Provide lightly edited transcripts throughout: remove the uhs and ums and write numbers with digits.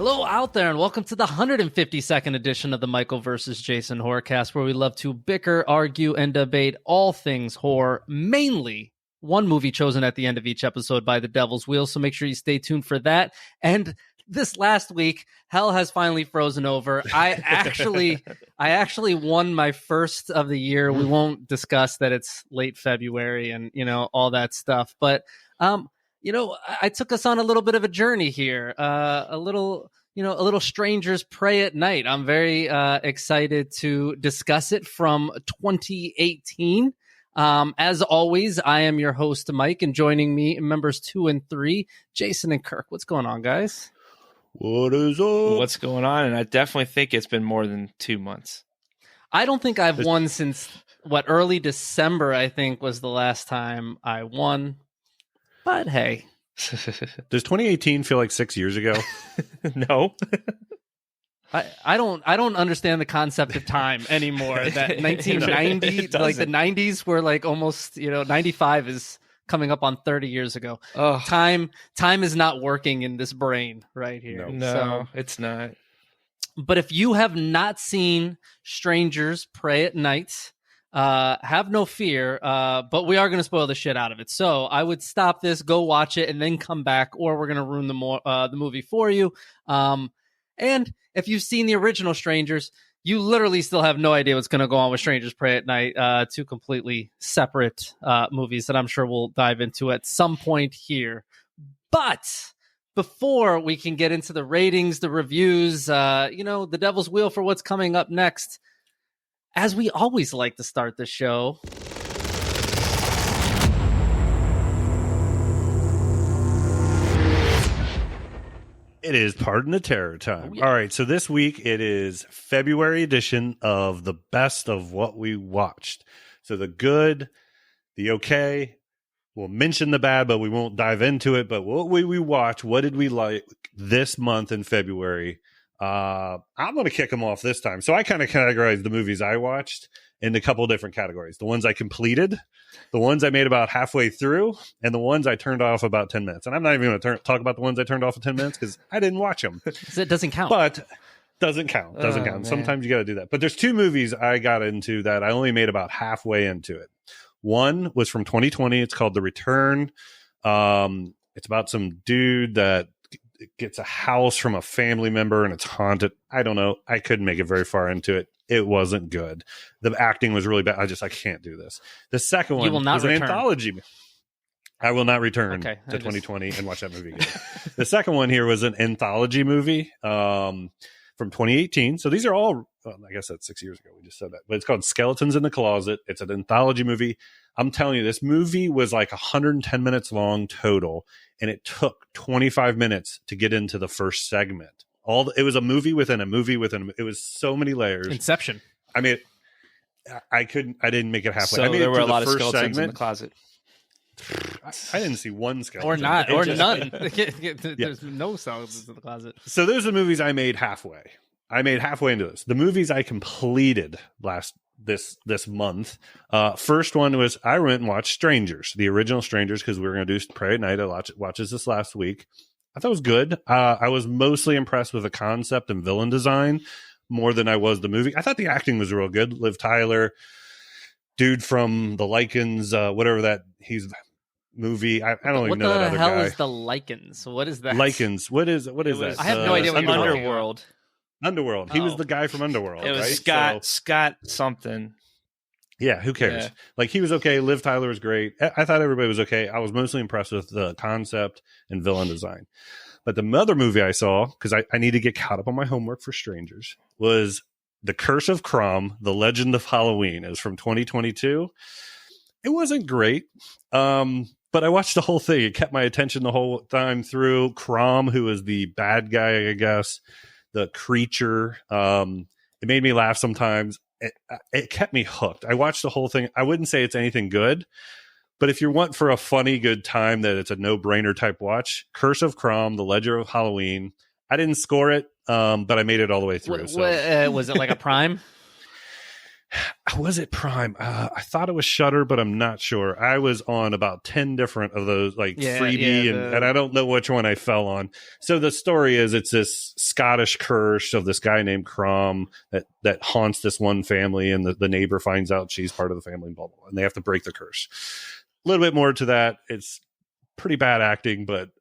Hello out there, and welcome to the 152nd edition of the Michael vs. Jason Horrorcast, where we love to bicker, argue, and debate all things horror, mainly one movie chosen at the end of each episode by the Devil's Wheel, so make sure you stay tuned for that. And this last week, hell has finally frozen over. I actually won my first of the year. We won't discuss that it's late February and, all that stuff, but I took us on a little bit of a journey here, a little Strangers Pray at Night. I'm very excited to discuss it from 2018. As always, I am your host, Mike, and joining me, members 2 and 3, Jason and Kirk. What's going on, guys? What is up? What's going on? And I definitely think it's been more than 2 months. I don't think I've won since, early December, I think, was the last time I won. But hey. Does 2018 feel like 6 years ago? No. I don't understand the concept of time anymore. That 1990, like the 90s were like almost, 95 is coming up on 30 years ago. Oh. Time is not working in this brain right here. No, it's not. But if you have not seen Strangers Pray at Night, have no fear, but we are going to spoil the shit out of it. So I would stop this, go watch it, and then come back, or we're going to ruin the movie for you. And if you've seen the original Strangers, you literally still have no idea what's going to go on with Strangers Pray at Night. Two completely separate movies that I'm sure we'll dive into at some point here. But before we can get into the ratings, the reviews, the Devil's Wheel for what's coming up next, as we always like to start the show, it is Pardon the Terror time. Oh, yeah. All right, so this week it is February edition of the best of what we watched. So the good, the okay, we'll mention the bad, but we won't dive into it. But what we watched, what did we like this month in February? I'm going to kick them off this time. So I kind of categorized the movies I watched in a couple of different categories. The ones I completed, the ones I made about halfway through, and the ones I turned off about 10 minutes. And I'm not even going to talk about the ones I turned off at 10 minutes because I didn't watch them. It doesn't count. But doesn't count. Doesn't count. Man. Sometimes you got to do that. But there's two movies I got into that I only made about halfway into it. One was from 2020. It's called The Return. It's about some dude that gets a house from a family member and it's haunted. I don't know. I couldn't make it very far into it. It wasn't good. The acting was really bad. I can't do this. The second one was an anthology. I will not return to 2020 and watch that movie again. The second one here was an anthology movie from 2018. So these are all, I guess that's 6 years ago. We just said that. But it's called Skeletons in the Closet. It's an anthology movie. I'm telling you, this movie was like 110 minutes long total, and it took 25 minutes to get into the first segment. It was a movie within a movie within it was so many layers. Inception. I mean, I didn't make it halfway. So I made there it were to a lot the of first skeletons segment. in the closet. I didn't see one skeleton. Or not, or none. There's no skeletons in the closet. So those are the movies I made halfway. I made halfway into this. The movies I completed this month. First one was I went and watched Strangers, the original Strangers, because we were going to do Pray at Night. I watched this last week. I thought it was good. I was mostly impressed with the concept and villain design more than I was the movie. I thought the acting was real good. Liv Tyler, dude from the Lycans, whatever that he's movie. I don't even know that other guy. What the hell is the Lycans? What is that? Lycans. What is that? I have no idea what you're talking about. Underworld. Underworld. He was the guy from Underworld. It was right? Scott something. Yeah, who cares? Yeah. Like, he was okay. Liv Tyler was great. I thought everybody was okay. I was mostly impressed with the concept and villain design. But the other movie I saw, because I need to get caught up on my homework for Strangers, was The Curse of Crom, The Legend of Halloween. It was from 2022. It wasn't great, but I watched the whole thing. It kept my attention the whole time through. Crom, who is the bad guy, I guess, the creature. It made me laugh sometimes. It kept me hooked. I watched the whole thing. I wouldn't say it's anything good, but if you want for a funny, good time that it's a no-brainer type watch, Curse of Crom, The Ledger of Halloween. I didn't score it, but I made it all the way through. Was it like a Prime? Was it Prime? I thought it was Shudder, but I'm not sure. I was on about 10 different of those, like Freebie, and I don't know which one I fell on. So the story is it's this Scottish curse of this guy named Crom that haunts this one family, and the neighbor finds out she's part of the family, blah, blah, blah, and they have to break the curse. A little bit more to that. It's pretty bad acting, but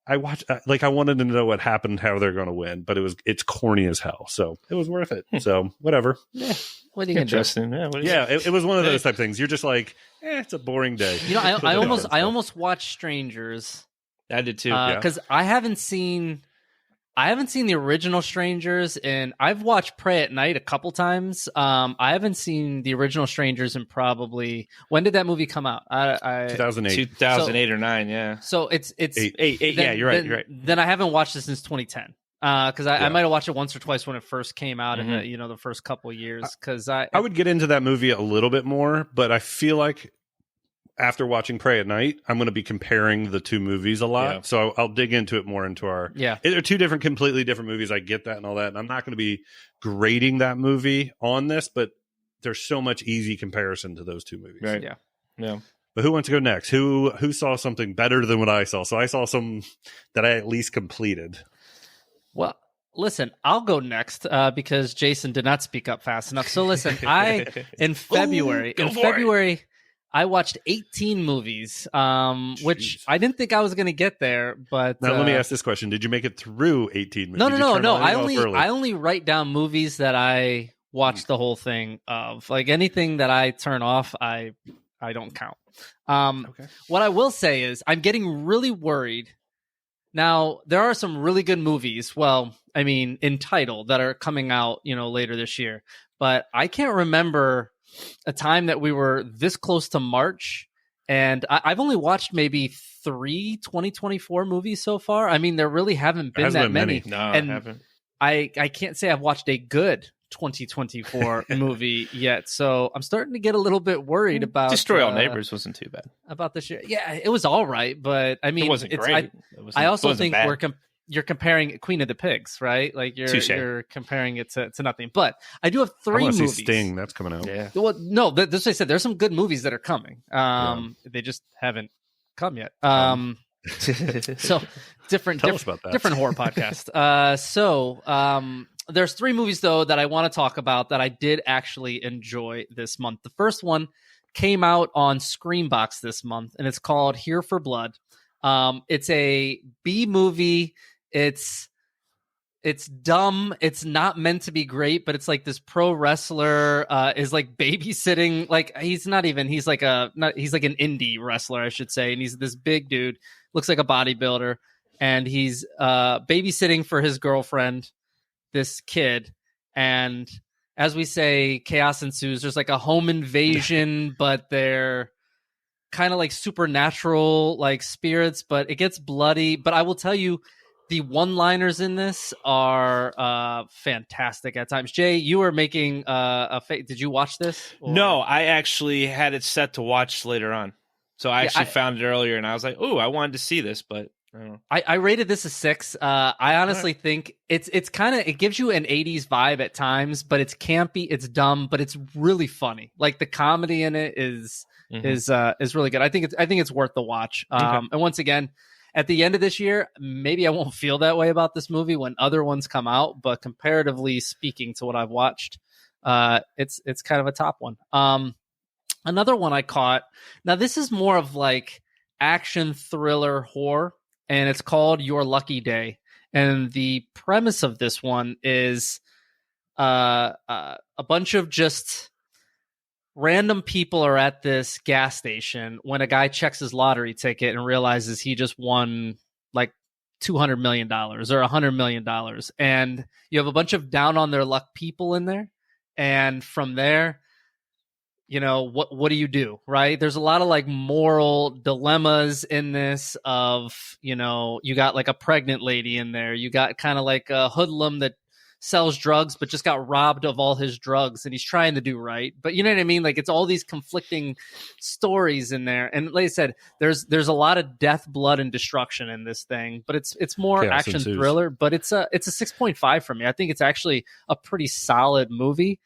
I watched, I wanted to know what happened, how they're going to win, but it's corny as hell. So it was worth it. So whatever. Yeah. What are you interesting? It was one of those type things. You're just like, it's a boring day. You know, I almost watched Strangers. I did too. Because I haven't seen the original Strangers, and I've watched Pray at Night a couple times. I haven't seen the original Strangers in probably, when did that movie come out? 2008. 2008 or 9, yeah. So it's eight. Yeah, you're right. Then I haven't watched it since 2010. Because I might have watched it once or twice when it first came out in the first couple of years. Because I would get into that movie a little bit more, but I feel like after watching Pray at Night, I'm going to be comparing the two movies a lot. Yeah. So I'll dig into it more into our. Yeah. They're two completely different movies. I get that and all that. And I'm not going to be grading that movie on this, but there's so much easy comparison to those two movies. Right. Yeah. But who wants to go next? Who saw something better than what I saw? So I saw some that I at least completed. Well, listen, I'll go next because Jason did not speak up fast enough. So listen, in February, I watched 18 movies, which I didn't think I was going to get there. But now let me ask this question: did you make it through 18 movies? No. I only write down movies that I watched the whole thing of. Like anything that I turn off, I don't count. Okay. What I will say is I'm getting really worried. Now, there are some really good movies, in title, that are coming out, later this year. But I can't remember a time that we were this close to March, and I've only watched maybe 3 2024 movies so far. I mean, there really haven't been that many. No, I haven't. I can't say I've watched a good 2024 movie yet, so I'm starting to get a little bit worried about Destroy All Neighbors wasn't too bad about this year. Yeah, it was all right, but I mean, it wasn't great. I also think you're comparing Queen of the Pigs, right? Like you're comparing it to nothing. But I do have 3 movies. See Sting, that's coming out. Yeah. Well, no, this I said. There's some good movies that are coming. They just haven't come yet. So different. Tell us about that. Different horror podcast. There's 3 movies, though, that I want to talk about that I did actually enjoy this month. The first one came out on Screambox this month, and it's called Here for Blood. It's a B movie. It's dumb. It's not meant to be great, but it's like this pro wrestler is like babysitting. Like he's like an indie wrestler, I should say. And he's this big dude, looks like a bodybuilder, and he's babysitting for his girlfriend, this kid. And as we say, chaos ensues. There's like a home invasion, but they're kind of like supernatural like spirits, but it gets bloody. But I will tell you, the one-liners in this are fantastic at times. Jay, you were making did you watch this? Or? No, I actually had it set to watch later on. So I found it earlier, and I was like, "Oh, I wanted to see this," but I don't know. I rated this a 6. I honestly think it's kind of, it gives you an 80s vibe at times, but it's campy, it's dumb, but it's really funny. Like the comedy in it is really good. I think it's worth the watch. And once again, at the end of this year, maybe I won't feel that way about this movie when other ones come out, but comparatively speaking to what I've watched, it's kind of a top one. Another one I caught. Now this is more of like action thriller horror, and it's called Your Lucky Day. And the premise of this one is a bunch of just random people are at this gas station when a guy checks his lottery ticket and realizes he just won like $200 million or $100 million. And you have a bunch of down on their luck people in there. And from there, what do you do, right? There's a lot of like moral dilemmas in this of, you got like a pregnant lady in there. You got kind of like a hoodlum that sells drugs, but just got robbed of all his drugs and he's trying to do right. But you know what I mean? Like it's all these conflicting stories in there. And like I said, there's a lot of death, blood, and destruction in this thing, but it's more action thriller, but it's a 6.5 for me. I think it's actually a pretty solid movie.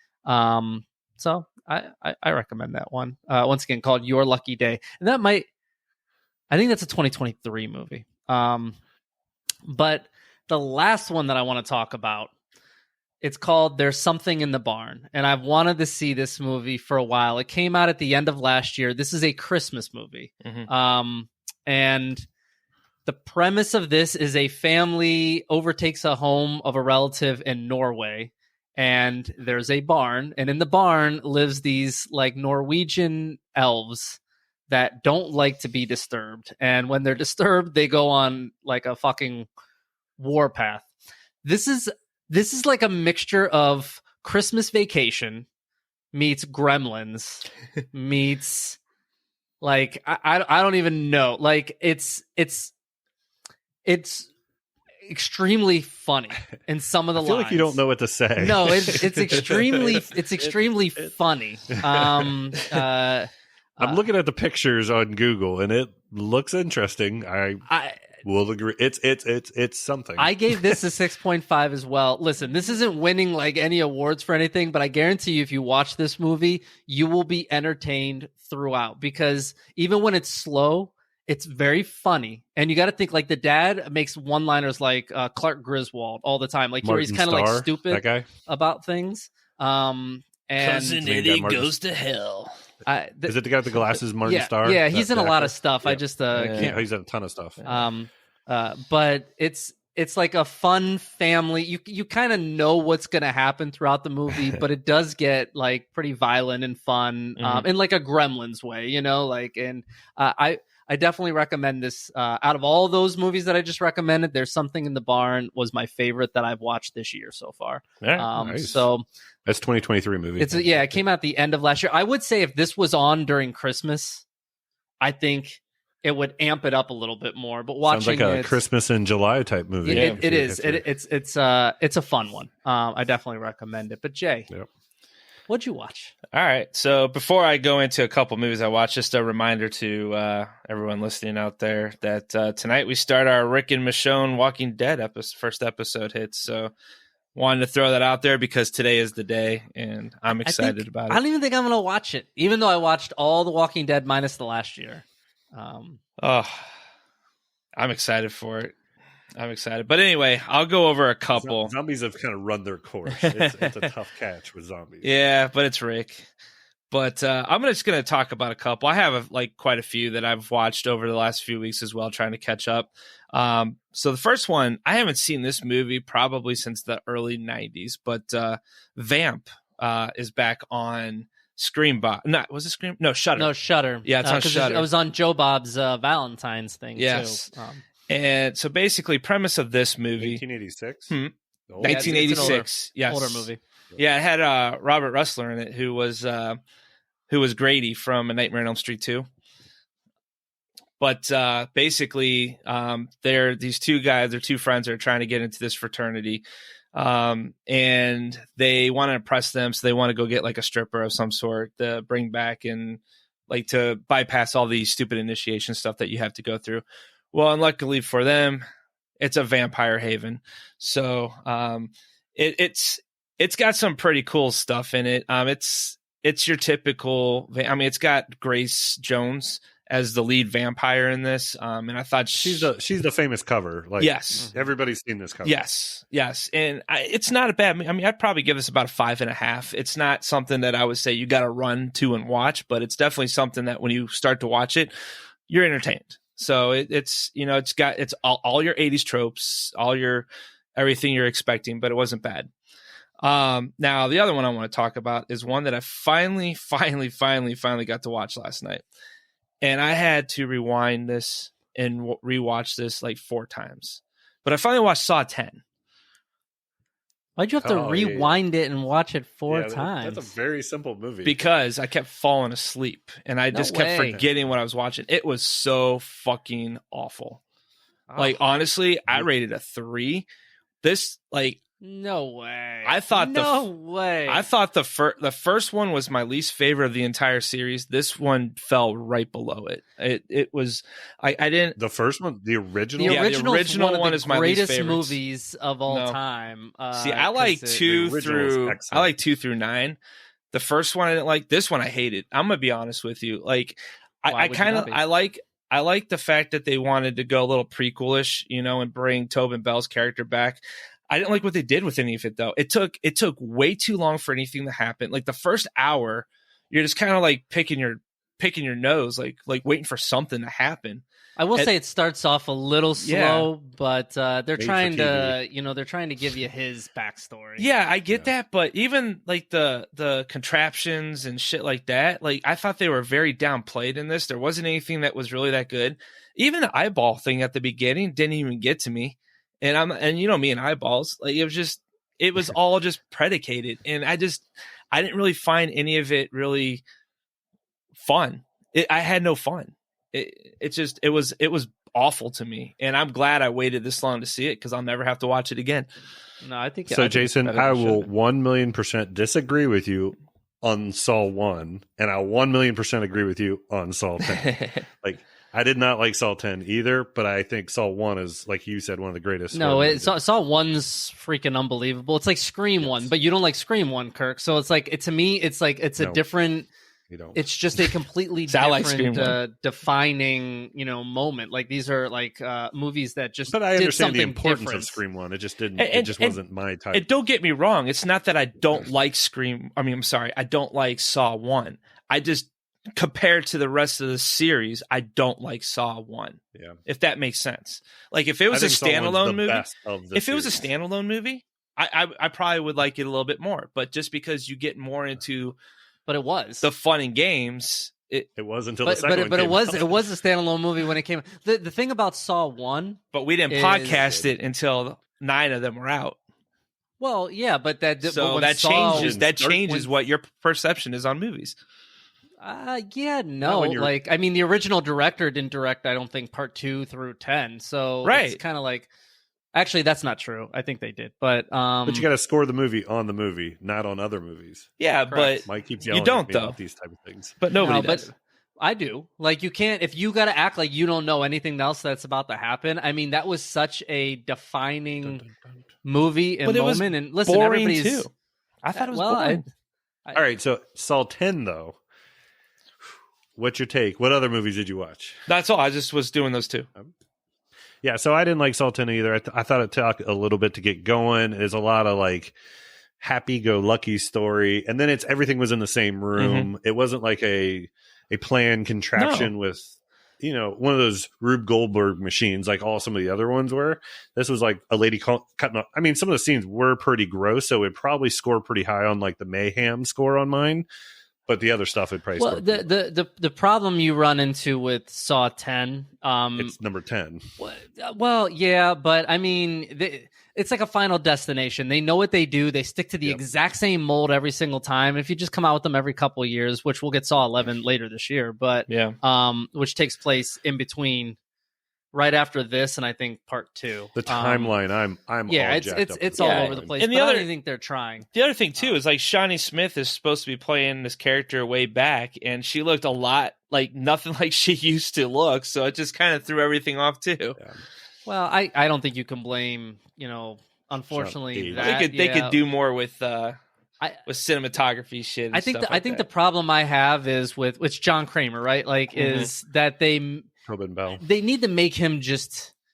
So I recommend that one. Once again, called Your Lucky Day, and I think that's a 2023 movie. But the last one that I want to talk about, it's called There's Something in the Barn, and I've wanted to see this movie for a while. It came out at the end of last year. This is a Christmas movie. And the premise of this is a family overtakes a home of a relative in Norway, and there's a barn, and in the barn lives these like Norwegian elves that don't like to be disturbed. And when they're disturbed, they go on like a fucking warpath. This is like a mixture of Christmas Vacation meets Gremlins meets like I don't even know. Like it's extremely funny in some of the I feel lines. like you don't know what to say. No, it's extremely funny. I'm looking at the pictures on Google, and it looks interesting. I will agree. It's something. I gave this a 6.5 as well. Listen, this isn't winning like any awards for anything, but I guarantee you, if you watch this movie, you will be entertained throughout, because even when it's slow, it's very funny. And you got to think, like, the dad makes one-liners like Clark Griswold all the time. Like, he's kind of like stupid about things. And Cousin Eddie goes to hell. Is it the guy with the glasses, Martin Starr? Yeah, he's in a lot of stuff. Yeah. I just can't. He's in a ton of stuff. But it's like a fun family. You kind of know what's going to happen throughout the movie, but it does get like pretty violent and fun, in like a Gremlins way, you know. Like, and I definitely recommend this. Out of all those movies that I just recommended, There's Something in the Barn was my favorite that I've watched this year so far. Yeah, nice. So that's 2023 movie. It came out the end of last year. I would say if this was on during Christmas, I think it would amp it up a little bit more. But watching sounds like a Christmas in July type movie. It is. It's a fun one. I definitely recommend it. But Jay, what'd you watch? All right. So before I go into a couple movies I watched, just a reminder to everyone listening out there that tonight we start our Rick and Michonne Walking Dead first episode hits. So wanted to throw that out there because today is the day, and I'm excited about it. I don't even think I'm going to watch it, even though I watched all the Walking Dead minus the last year. I'm excited for it. I'm excited. But anyway, I'll go over a couple. Zombies have kind of run their course. It's a tough catch with zombies. Yeah, but it's Rick. But I'm just going to talk about a couple. I have quite a few that I've watched over the last few weeks as well, trying to catch up. So the first one, I haven't seen this movie probably since the early 90s, but Vamp is back on Scream. Was it Scream? No, Shudder. No, Shudder. Yeah, it's on Shudder. It was on Joe Bob's Valentine's thing, yes. too. And so basically, premise of this movie, 1986. 1986. Yes, older movie. Yeah, it had Robert Russler in it, who was Grady from A Nightmare on Elm Street 2. But basically, they're these two guys. They're two friends that are trying to get into this fraternity, and they want to impress them. So they want to go get like a stripper of some sort to bring back and like to bypass all these stupid initiation stuff that you have to go through. Well, unluckily for them, it's a vampire haven. So it's got some pretty cool stuff in it. It's your typical. I mean, it's got Grace Jones as the lead vampire in this, and I thought she's the famous cover. Like, yes, everybody's seen this cover. Yes, and it's not a bad. I mean, I'd probably give this about a 5.5. It's not something that I would say you got to run to and watch, but it's definitely something that when you start to watch it, you're entertained. So it's all your 80s tropes, all your everything you're expecting, but it wasn't bad. Now the other one I want to talk about is one that I finally got to watch last night. And I had to rewind this and rewatch this like 4 times. But I finally watched Saw 10. Why'd you have to rewind it and watch it 4 times? That's a very simple movie. Because I kept falling asleep and I just kept forgetting what I was watching. It was so fucking awful. Oh. Like, honestly, I rated a 3. This, like... No way. I thought the first one was my least favorite of the entire series. This one fell right below it. It was I didn't. The first one, the original. The original one is my least favorite. Greatest movies of all time. See, I like 2 through 9. The first one I didn't like. This one I hated. I'm gonna be honest with you. Like, I kind of I like the fact that they wanted to go a little prequelish, and bring Tobin Bell's character back. I didn't like what they did with any of it though. It took way too long for anything to happen. Like the first hour, you're just kind of like picking your nose, like waiting for something to happen. I will say it starts off a little slow, but they're trying to give you his backstory. Yeah, I get that, but even like the contraptions and shit like that, like I thought they were very downplayed in this. There wasn't anything that was really that good. Even the eyeball thing at the beginning didn't even get to me. And you know me and eyeballs, like it was all just predicated, and I didn't really find any of it really fun. I had no fun. It was awful to me, and I'm glad I waited this long to see it because I'll never have to watch it again. No, I think so. Jason, I will 1,000,000% disagree with you on Saw 1, and I 1,000,000% agree with you on Saw 10. Like, I did not like Saw 10 either, but I think Saw 1 is, like you said, one of the greatest. No, Saw 1's freaking unbelievable. It's like Scream 1, but you don't like Scream 1, Kirk. So it's like, to me, it's like a different. It's just a completely different defining, moment. Like these are like movies that just. But I understand the importance different. Of Scream 1. It just didn't. It just wasn't my type. And don't get me wrong. It's not that I don't like Scream. I mean, I'm sorry. I don't like Saw 1. I just, compared to the rest of the series, I don't like Saw 1. Yeah. If that makes sense. Like if it was a standalone movie, I probably would like it a little bit more. But just because you get more into. But it was the fun and games. It was until the second one. But it was a standalone movie when it came. The thing about Saw 1, but we didn't podcast it until 9 of them were out. Well, yeah, but that changes what your perception is on movies. Like I mean, the original director didn't direct. I don't think part 2 through 10. So it's kind of like. Actually, that's not true. I think they did, but you got to score the movie on the movie, not on other movies. Yeah, correct. But Mike keeps yelling you don't at me though about these type of things. But nobody does. But I do. Like you can't if you got to act like you don't know anything else that's about to happen. I mean, that was such a defining movie and moment. And listen, everybody's too. I thought it was boring. All right, so Saw 10 though. What's your take? What other movies did you watch? That's all. I just was doing those two. Yeah, so I didn't like Saw 10 either. I thought it took a little bit to get going. There's a lot of like happy-go-lucky story, and then everything was in the same room. It wasn't like a planned contraption with one of those Rube Goldberg machines like some of the other ones were. This was like a lady cutting up. I mean, some of the scenes were pretty gross, so it probably scored pretty high on like the Mayhem score on mine. But the other stuff it probably the problem you run into with Saw 10, it's number 10. Well, yeah, but I mean, it's like a Final Destination. They know what they do. They stick to the exact same mold every single time. If you just come out with them every couple of years, which we'll get Saw 11 later this year, but which takes place in between. Right after this, and I think part 2. The timeline, I'm it's all over the place. And I don't think they're trying. The other thing too is like Shawnee Smith is supposed to be playing this character way back, and she looked a lot like nothing like she used to look. So it just kind of threw everything off too. Yeah. Well, I don't think you can blame unfortunately they could do more with cinematography shit. And I think the problem I have is with John Kramer, right? Like is that Tobin Bell. They need to make him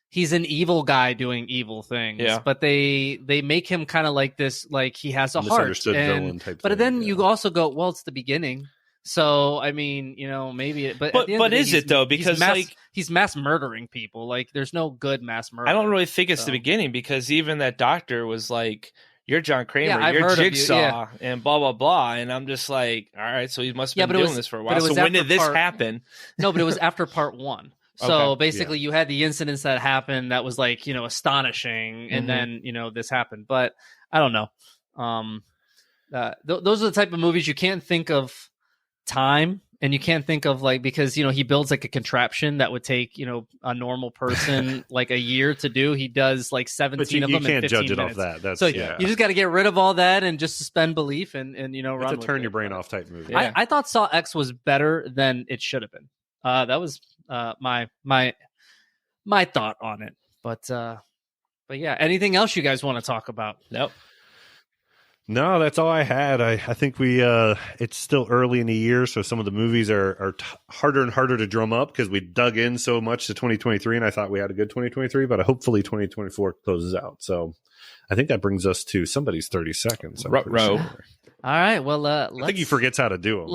he's an evil guy doing evil things. Yeah. But they make him kind of like this, like he has a heart. Villain type but thing, then you also go, well, it's the beginning. So I mean, maybe but is it though? Because he's mass murdering people. Like there's no good mass murder. I don't really think it's the beginning, because even that doctor was like, you're John Kramer, you're Jigsaw, and blah, blah, blah. And I'm just like, all right, so he must have been doing this for a while. So when did this happen? No, but it was after part 1. So basically you had the incidents that happened that was like, astonishing. And then, this happened. But I don't know. Those are the type of movies you can't think of time. And you can't think of because, he builds like a contraption that would take, a normal person like a year to do. He does like 17 of them in 15 minutes. You can't judge it off that. That's, you just got to get rid of all that and just suspend belief and run it's a turn your brain off type movie. Yeah. I thought Saw X was better than it should have been. That was my thought on it. But yeah, anything else you guys want to talk about? Nope. No, that's all I had. I think it's still early in the year, so some of the movies are harder and harder to drum up because we dug in so much to 2023, and I thought we had a good 2023, but hopefully 2024 closes out. So I think that brings us to somebody's 30 seconds. Row. All right. Well, I think he forgets how to do them.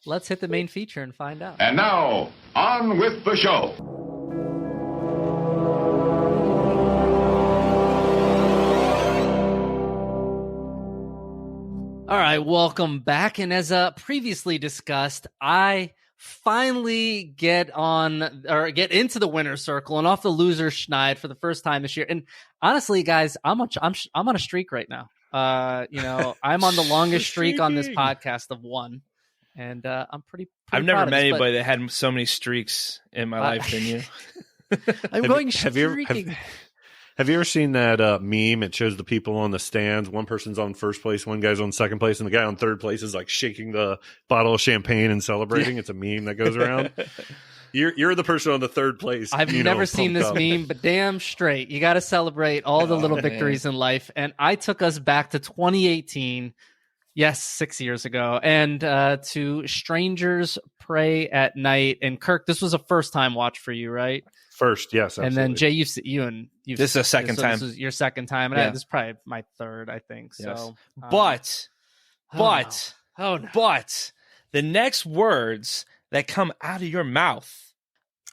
Let's hit the main feature and find out. And now, on with the show. All right, welcome back. And as previously discussed, I finally get into the winner's circle and off the loser schneid for the first time this year. And honestly, guys, I'm on a streak right now. I'm on the longest streak on this podcast of one, and I'm pretty I've never met anybody that had so many streaks in my life than you. I'm going streaking. Have you ever seen that meme? It shows the people on the stands. One person's on first place, one guy's on second place, and the guy on third place is like shaking the bottle of champagne and celebrating. It's a meme that goes around. You're the person on the third place. I've never seen this meme, but damn straight. You got to celebrate all the little victories in life. And I took us back to 2018. Yes, 6 years ago. And to Strangers Pray at Night. And Kirk, this was a first time watch for you, right? First, yes. Absolutely. And then Jay, you've this is a second time. This is your second time. And Yeah. this is probably my third, I think. Yes. So, But no. the next words that come out of your mouth.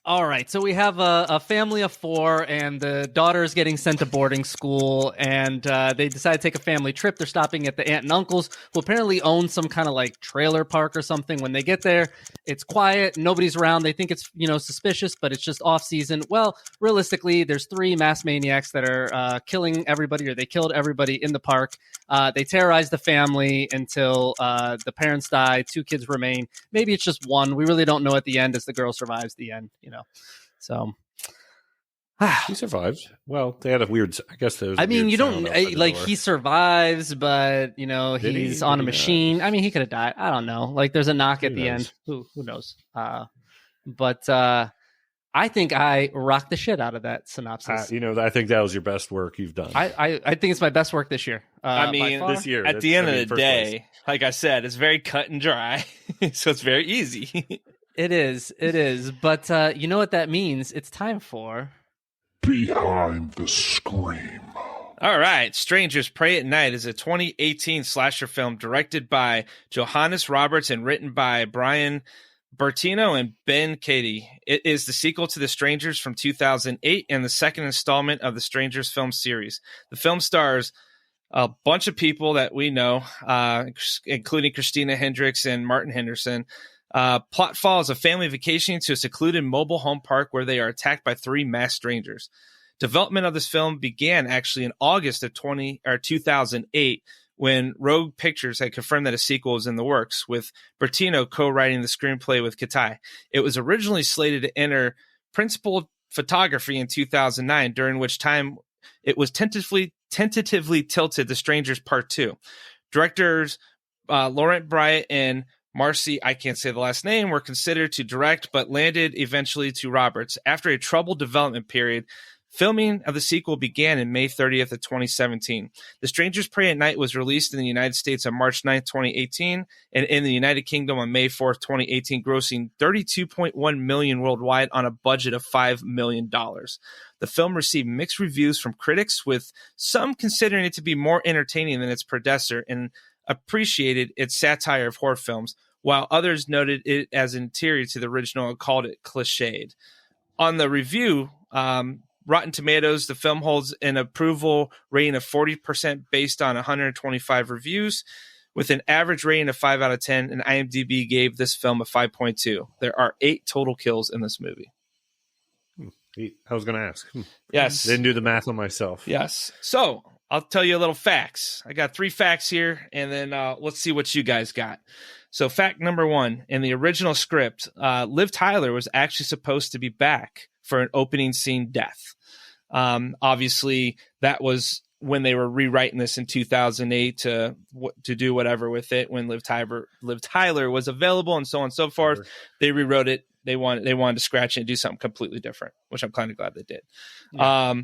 All right, so we have a family of four, and the daughter is getting sent to boarding school, and they decide to take a family trip. They're stopping at the aunt and uncle's, who apparently own some kind of like trailer park or something. When they get there, it's quiet, nobody's around. They think it's suspicious, but it's just off season. Well, realistically, there's three mass maniacs that are killing everybody, or they killed everybody in the park. They terrorize the family until the parents die. Two kids remain. Maybe it's just one. We really don't know at the end, as the girl survives the end. So he survived. Well, they had a weird. I guess there was. You don't like he survives, but he's on a machine. I mean, he could have died. I don't know. Like, there's a knock at the end. Who knows? But I think I rocked the shit out of that synopsis. I think that was your best work you've done. I think it's my best work this year. This year. At the end of the day, like I said, it's very cut and dry, so it's very easy. It is. But you know what that means? It's time for Behind the Scream. All right. Strangers Pray at Night is a 2018 slasher film directed by Johannes Roberts and written by Brian Bertino and Ben Cady. It is the sequel to The Strangers from 2008 and the second installment of the Strangers film series. The film stars a bunch of people that we know, including Christina Hendricks and Martin Henderson. Plot follows a family vacationing to a secluded mobile home park where they are attacked by three masked strangers. Development of this film began actually in August of 2008 when Rogue Pictures had confirmed that a sequel was in the works, with Bertino co-writing the screenplay with Katai. It was originally slated to enter principal photography in 2009, during which time it was tentatively tilted to Strangers Part 2. Directors Laurent Bryant and Marcy, I can't say the last name, were considered to direct, but landed eventually to Roberts. After a troubled development period, filming of the sequel began in May 30th of 2017. The Strangers Pray at Night was released in the United States on March 9th, 2018, and in the United Kingdom on May 4th, 2018, grossing $32.1 million worldwide on a budget of $5 million. The film received mixed reviews from critics, with some considering it to be more entertaining than its predecessor and appreciated its satire of horror films, while others noted it as inferior to the original and called it cliched. On the review, Rotten Tomatoes, the film holds an approval rating of 40% based on 125 reviews, with an average rating of 5 out of 10, and IMDb gave this film a 5.2. There are 8 total kills in this movie. I was going to ask. Yes. Didn't do the math on myself. Yes. So I'll tell you a little facts. I got 3 facts here, and then let's see what you guys got. So fact number 1, in the original script, Liv Tyler was actually supposed to be back for an opening scene death. Obviously, that was when they were rewriting this in 2008 to do whatever with it, when Liv Tyler was available and so on and so forth. They rewrote it. They wanted to scratch it and do something completely different, which I'm kind of glad they did. Yeah.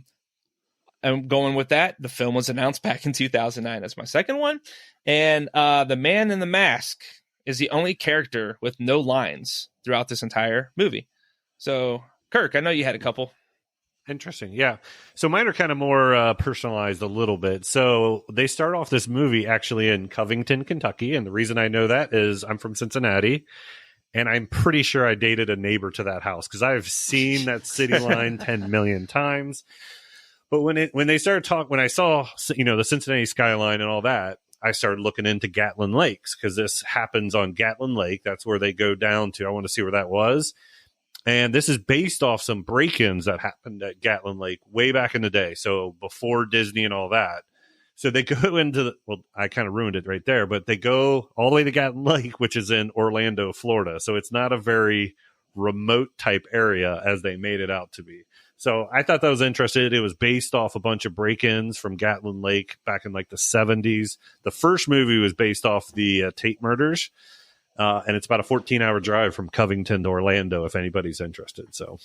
I'm going with that. The film was announced back in 2009. That's my second one. And the man in the mask is the only character with no lines throughout this entire movie. So, Kirk, I know you had a couple. Interesting. Yeah. So mine are kind of more personalized a little bit. So they start off this movie actually in Covington, Kentucky. And the reason I know that is I'm from Cincinnati. And I'm pretty sure I dated a neighbor to that house because I've seen that city line 10 million times. But when I saw, the Cincinnati skyline and all that, I started looking into Gatlin Lakes because this happens on Gatlin Lake. That's where they go down to. I want to see where that was. And this is based off some break-ins that happened at Gatlin Lake way back in the day. So before Disney and all that. So they go into I kind of ruined it right there, but they go all the way to Gatlin Lake, which is in Orlando, Florida. So it's not a very remote type area as they made it out to be. So I thought that was interesting. It was based off a bunch of break-ins from Gatlin Lake back in like the 70s. The first movie was based off the Tate murders. And it's about a 14-hour drive from Covington to Orlando, if anybody's interested. So,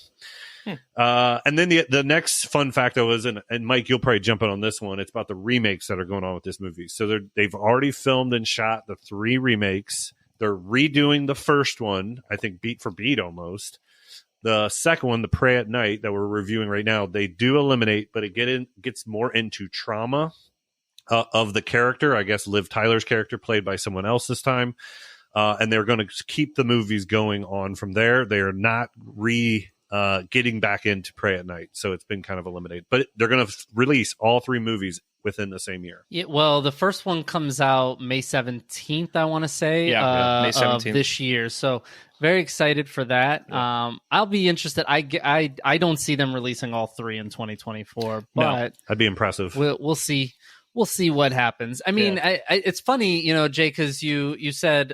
and then the next fun fact was, and Mike, you'll probably jump in on this one. It's about the remakes that are going on with this movie. So they've already filmed and shot the 3 remakes. They're redoing the first one, I think beat for beat almost. The second one, The Prey at Night, that we're reviewing right now, they do eliminate, but it gets more into trauma of the character. I guess Liv Tyler's character played by someone else this time. And they're going to keep the movies going on from there. They are not getting back into Prey at Night. So it's been kind of eliminated. But they're going to release all 3 movies within the same year. Yeah, well, the first one comes out May 17th, I want to say, May 17th of this year. So very excited for that. Yeah. I'll be interested. I don't see them releasing all 3 in 2024, but no, that'd be impressive. We'll see. We'll see what happens. I mean, it's funny, Jay, because you said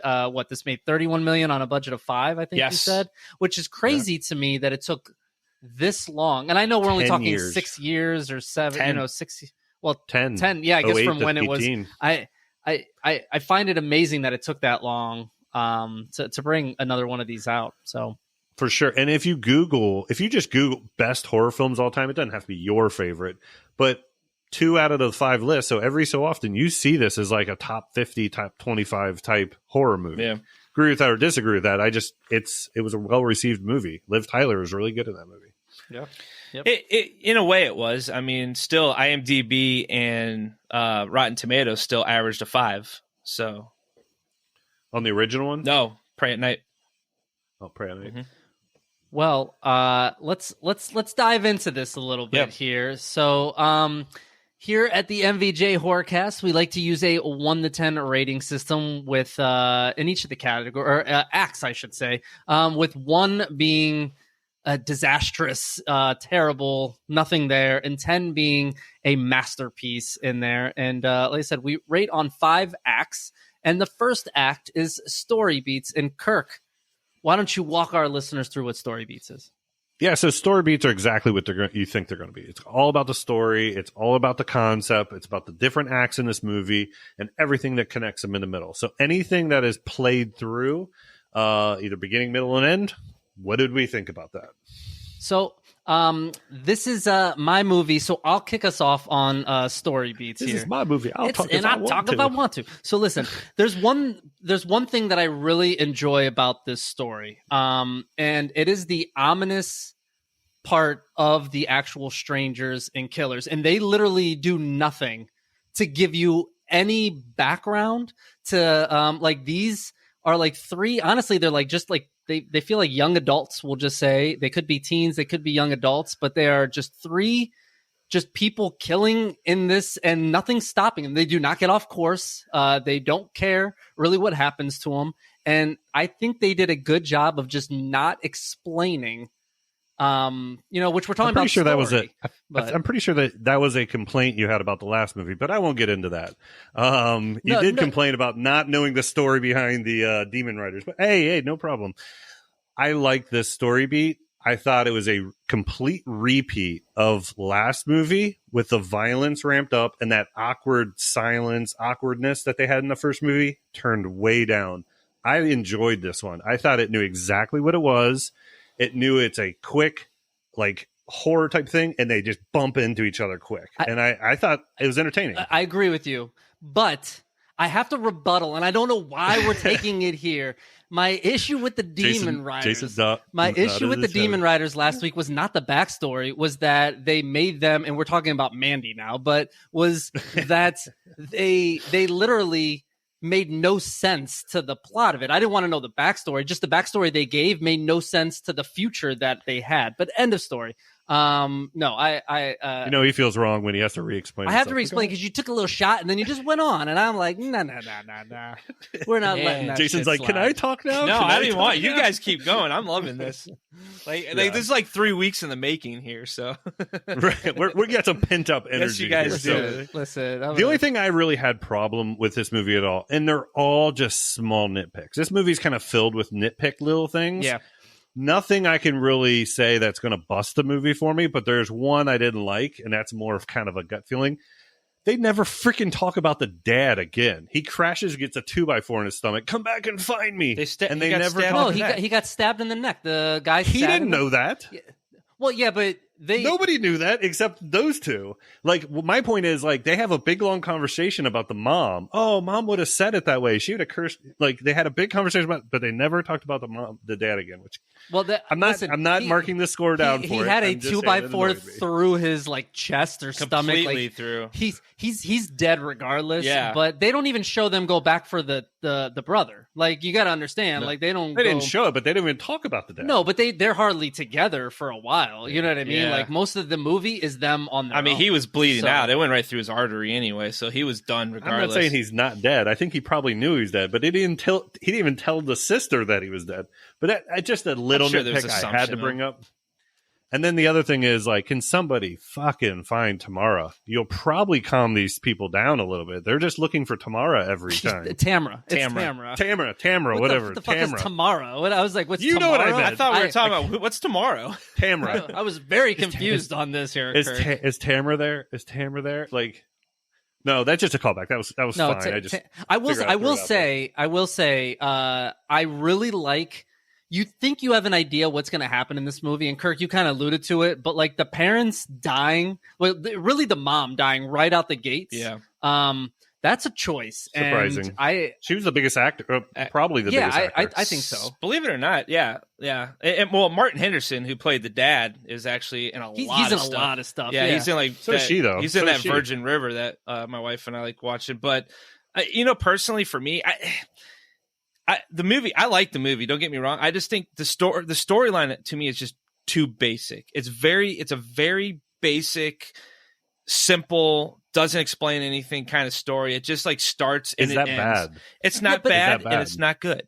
this made $31 million on a budget of $5 million, I think you said, which is crazy to me that it took this long. And I know we're only talking years. 6 years or 7, 10. 6. Well, 10. Yeah, I guess from when it was. I find it amazing that it took that long to bring another one of these out. So. For sure. And if you just Google best horror films all time, it doesn't have to be your favorite, but 2 out of the 5 lists. So every so often you see this as like a top 50, top 25 type horror movie. Yeah. Agree with that or disagree with that. It was a well-received movie. Liv Tyler was really good in that movie. Yeah. Yep. It in a way it was. I mean, still IMDb and Rotten Tomatoes still averaged a 5. So on the original one? No, Prey at Night. Oh, Prey at Night. Mm-hmm. Well, let's dive into this a little bit here. So, here at the MVJ Horrorcast, we like to use a 1 to 10 rating system with in each of the category or acts, I should say, with 1 being disastrous, terrible, nothing there, and 10 being a masterpiece in there. And like I said, we rate on 5 acts, and the first act is Story Beats. And Kirk, why don't you walk our listeners through what Story Beats is? Yeah, so story beats are exactly what you think they're going to be. It's all about the story. It's all about the concept. It's about the different acts in this movie and everything that connects them in the middle. So anything that is played through, either beginning, middle, and end, what did we think about that? So this is my movie, so I'll kick us off on Story Beats here. This is my movie. I'll talk if I want to. So listen, there's one thing that I really enjoy about this story, and it is the ominous part of the actual strangers and killers, and they literally do nothing to give you any background to like these are like 3. Honestly, they're like just like. They feel like young adults, we'll just say. They could be teens, they could be young adults, but they are just 3 people killing in this and nothing stopping them. They do not get off course. They don't care really what happens to them. And I think they did a good job of just not explaining, which we're talking about. I'm pretty sure that was a complaint you had about the last movie, but I won't get into that. You did complain about not knowing the story behind the Demon Riders, but hey, no problem. I like this story beat. I thought it was a complete repeat of last movie with the violence ramped up and that awkwardness that they had in the first movie turned way down. I enjoyed this one. I thought it knew exactly what it was. It knew it's a quick, like horror type thing, and they just bump into each other quick. And I thought it was entertaining. I agree with you, but I have to rebuttal, and I don't know why we're taking it here. My issue with the Demon Riders, Demon Riders last week was not the backstory, was that they made them, and we're talking about Mandy now, but was that they literally made no sense to the plot of it. I didn't want to know the backstory. Just the backstory they gave made no sense to the future that they had. But end of story. No, he feels wrong when he has to re-explain. I have to re-explain because you took a little shot and then you just went on, and I'm like, nah. We're not letting that. Jason's like, slide. can I talk now? No, I didn't want. You guys keep going. I'm loving this. Like this is like 3 weeks in the making here. So right, we got some pent up energy. Yes, you guys here, do. Listen, the only thing I really had problem with this movie at all, and they're all just small nitpicks. This movie's kind of filled with nitpick little things. Yeah. Nothing I can really say that's going to bust the movie for me, but there's one I didn't like, and that's more of kind of a gut feeling. They never freaking talk about the dad again. He crashes, gets a 2x4 in his stomach. Come back and find me. They never talk. No, he got stabbed in the neck. The guy. He didn't know that. Well, yeah, but nobody knew that except those two. Like, my point is, like, they have a big long conversation about the mom. Oh, mom would have said it that way. She would have cursed. Like, they had a big conversation about, but they never talked about the dad again. Which, I'm not marking the score down for it. He had a 2x4 through his like chest or stomach, completely through. He's dead regardless. Yeah, but they don't even show them go back for the brother. Like, you got to understand, no. Like they didn't show it, but they didn't even talk about the dad. No, but they're hardly together for a while. You know what I mean? Yeah. Like, most of the movie is them on their own. He was bleeding out. It went right through his artery anyway, so he was done regardless. I'm not saying he's not dead. I think he probably knew he was dead, but he didn't even tell the sister that he was dead. But just a little nitpick I had to bring up. And then the other thing is, like, can somebody fucking find Tamara? You'll probably calm these people down a little bit. They're just looking for Tamara every time. Tamara, whatever. What the fuck is Tamara? I was like, what's you Tamara? know what I meant? I thought we were talking about what's tomorrow. Tamara. I was very confused on this here. Is Tamara there? Is Tamara there? Like, no, that's just a callback. That was no, fine. I will say, I really like. You think you have an idea what's going to happen in this movie, and Kirk, you kind of alluded to it, but like the parents dying, well, really the mom dying right out the gates. Yeah. That's a choice. Surprising. And she was the biggest actor, probably the biggest actor. I think so. Believe it or not, yeah. And, well, Martin Henderson, who played the dad, is actually in a lot of stuff. Yeah, he's in like. So is she though. He's in that Virgin River that my wife and I like watching. But personally, for me, the movie, I like the movie. Don't get me wrong. I just think the storyline to me is just too basic. It's a very basic, simple, doesn't explain anything kind of story. It just like starts and it ends. Bad? It's not bad, and it's not good.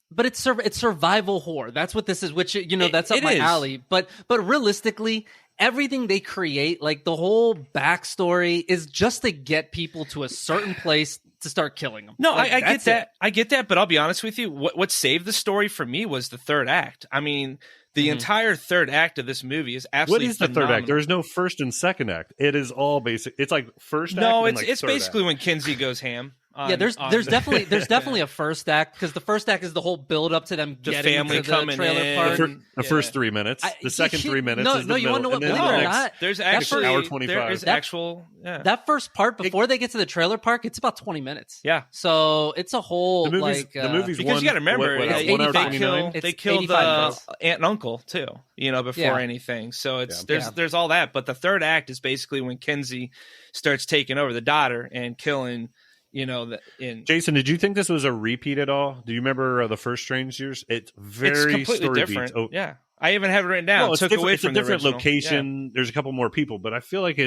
But it's survival horror. That's what this is. Which that's up my alley. But realistically, everything they create, like the whole backstory, is just to get people to a certain place to start killing them. No, I get that. I get that. But I'll be honest with you. What saved the story for me was the third act. I mean, the entire third act of this movie is absolutely What is the phenomenal. third act? There is no first and second act. It is all basic. It's like first act. No, and it's third basically act. when Kinsey goes ham. There's definitely a first act, because the first act is the whole build up to them the getting family to the coming trailer in. park. The first 3 minutes. The second 3 minutes. No, is the you want to know what? middle, Believe and it then or not, There's actually hour 25. There is actual. Yeah. That first part before they get to the trailer park, it's about 20 minutes. Yeah. So it's a whole the movie's because you got to remember they kill the aunt and uncle too. Before anything. So there's all that. But the third act is basically when Kinsey starts taking over the daughter and killing. Jason, did you think this was a repeat at all? Do you remember the first Strange Years? It's completely different. Yeah, I even have it written down. It's a different location. Yeah. There's a couple more people, but I feel like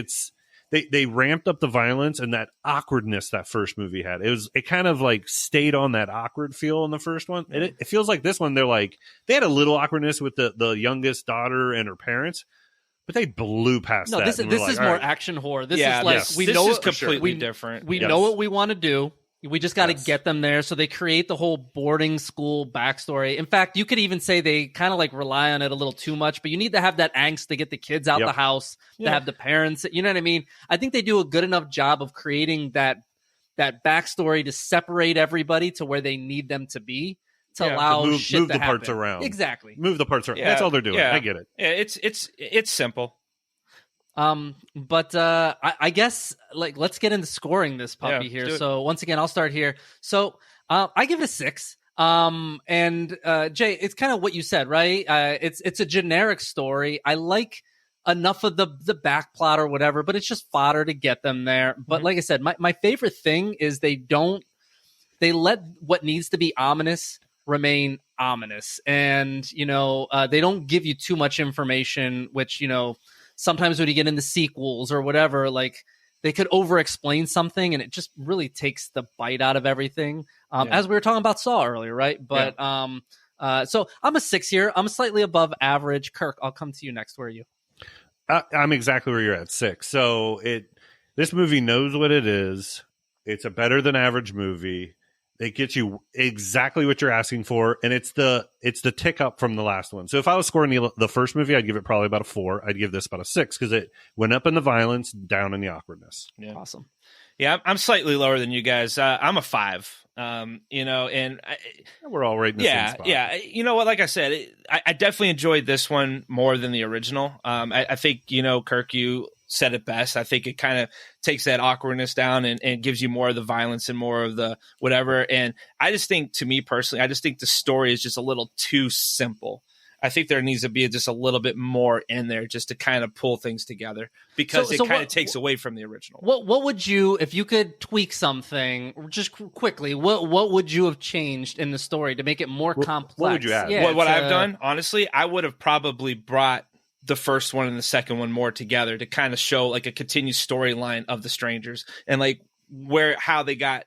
they ramped up the violence and that awkwardness that first movie had. It kind of like stayed on that awkward feel in the first one. And it feels like this one they had a little awkwardness with the youngest daughter and her parents. But they blew past that. No, this is more action horror. This is like this is completely different. We know what we want to do. We just got to get them there. So they create the whole boarding school backstory. In fact, you could even say they kind of like rely on it a little too much. But you need to have that angst to get the kids out the house, to have the parents. You know what I mean? I think they do a good enough job of creating that backstory to separate everybody to where they need them to be. To allow move shit to the happen. parts around. Exactly. Move the parts around. Yeah, That's all they're doing. Yeah. I get it. Yeah, it's simple. But I guess like let's get into scoring this puppy here. So once again, I'll start here. So I give it a 6. And Jay, it's kind of what you said, right? It's a generic story. I like enough of the back plot or whatever, but it's just fodder to get them there. But like I said, my favorite thing is they let what needs to be ominous remain ominous, and they don't give you too much information, which sometimes when you get into sequels or whatever, like they could over explain something and it just really takes the bite out of everything. As we were talking about Saw earlier, right? But so I'm a 6 here. I'm slightly above average. Kirk, I'll come to you next. Where are you? I'm exactly where you're at, 6. So this movie knows what it is. It's a better than average movie. It gets you exactly what you're asking for, and it's the tick up from the last one. So if I was scoring the first movie, I'd give it probably about a 4. I'd give this about a 6 because it went up in the violence, down in the awkwardness. Yeah, awesome. Yeah, I'm slightly lower than you guys. I'm a 5. We're all right in the same spot. Yeah. You know what? Like I said, I definitely enjoyed this one more than the original. I think Kirk, you said it best. I think it kind of takes that awkwardness down and gives you more of the violence and more of the whatever. And I just think, to me personally, I just think the story is just a little too simple. I think there needs to be just a little bit more in there just to kind of pull things together, because it kind of takes away from the original. What would you, if you could tweak something just quickly, what would you have changed in the story to make it more complex? What would you add? Yeah, what I've done, honestly, I would have probably brought the first one and the second one more together to kind of show like a continued storyline of the strangers and like how they got,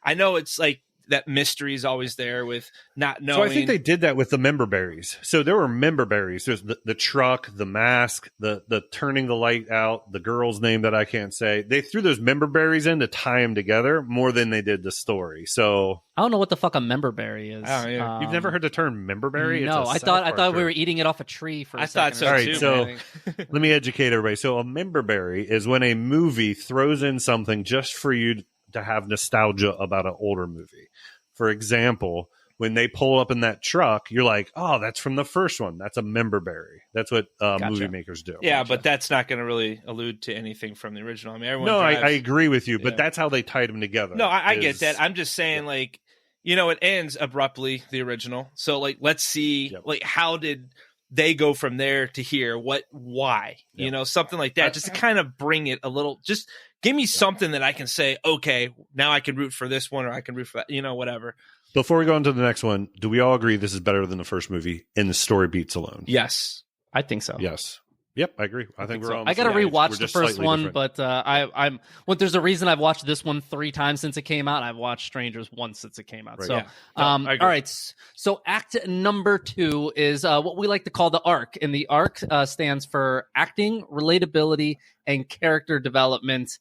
I know it's like that mystery is always there with not knowing. So I think they did that with the member berries. So there were member berries. There's the truck, the mask, the turning the light out, the girl's name that I can't say. They threw those member berries in to tie them together more than they did the story. So I don't know what the fuck a member berry is. Oh, yeah. You've never heard the term member berry? No, I thought we were eating it off a tree for a second. I thought so. All right, too, so let me educate everybody. So a member berry is when a movie throws in something just for you to have nostalgia about an older movie. For example, when they pull up in that truck, you're like, oh, that's from the first one. That's a member berry. That's what movie makers do. Yeah, but that's not going to really allude to anything from the original. I mean, everyone. No, drives, I agree with you, but that's how they tied them together. No, I get that. I'm just saying, like, it ends abruptly, the original. So, like, let's see, like, how did they go from there to here? Why? Something like that, just to kind of bring it a little, just give me something that I can say, okay, now I can root for this one or I can root for that, whatever. Before we go into the next one, do we all agree this is better than the first movie in the story beats alone? Yes. I think so. Yes. Yep, I agree. I think we're all. I got to rewatch the first one, but I'm. Well, there's a reason I've watched this one 3 times since it came out. I've watched Strangers once since it came out. Right. So, Yeah. all right. So, act number 2 is what we like to call the arc, and the arc stands for acting, relatability, and character development.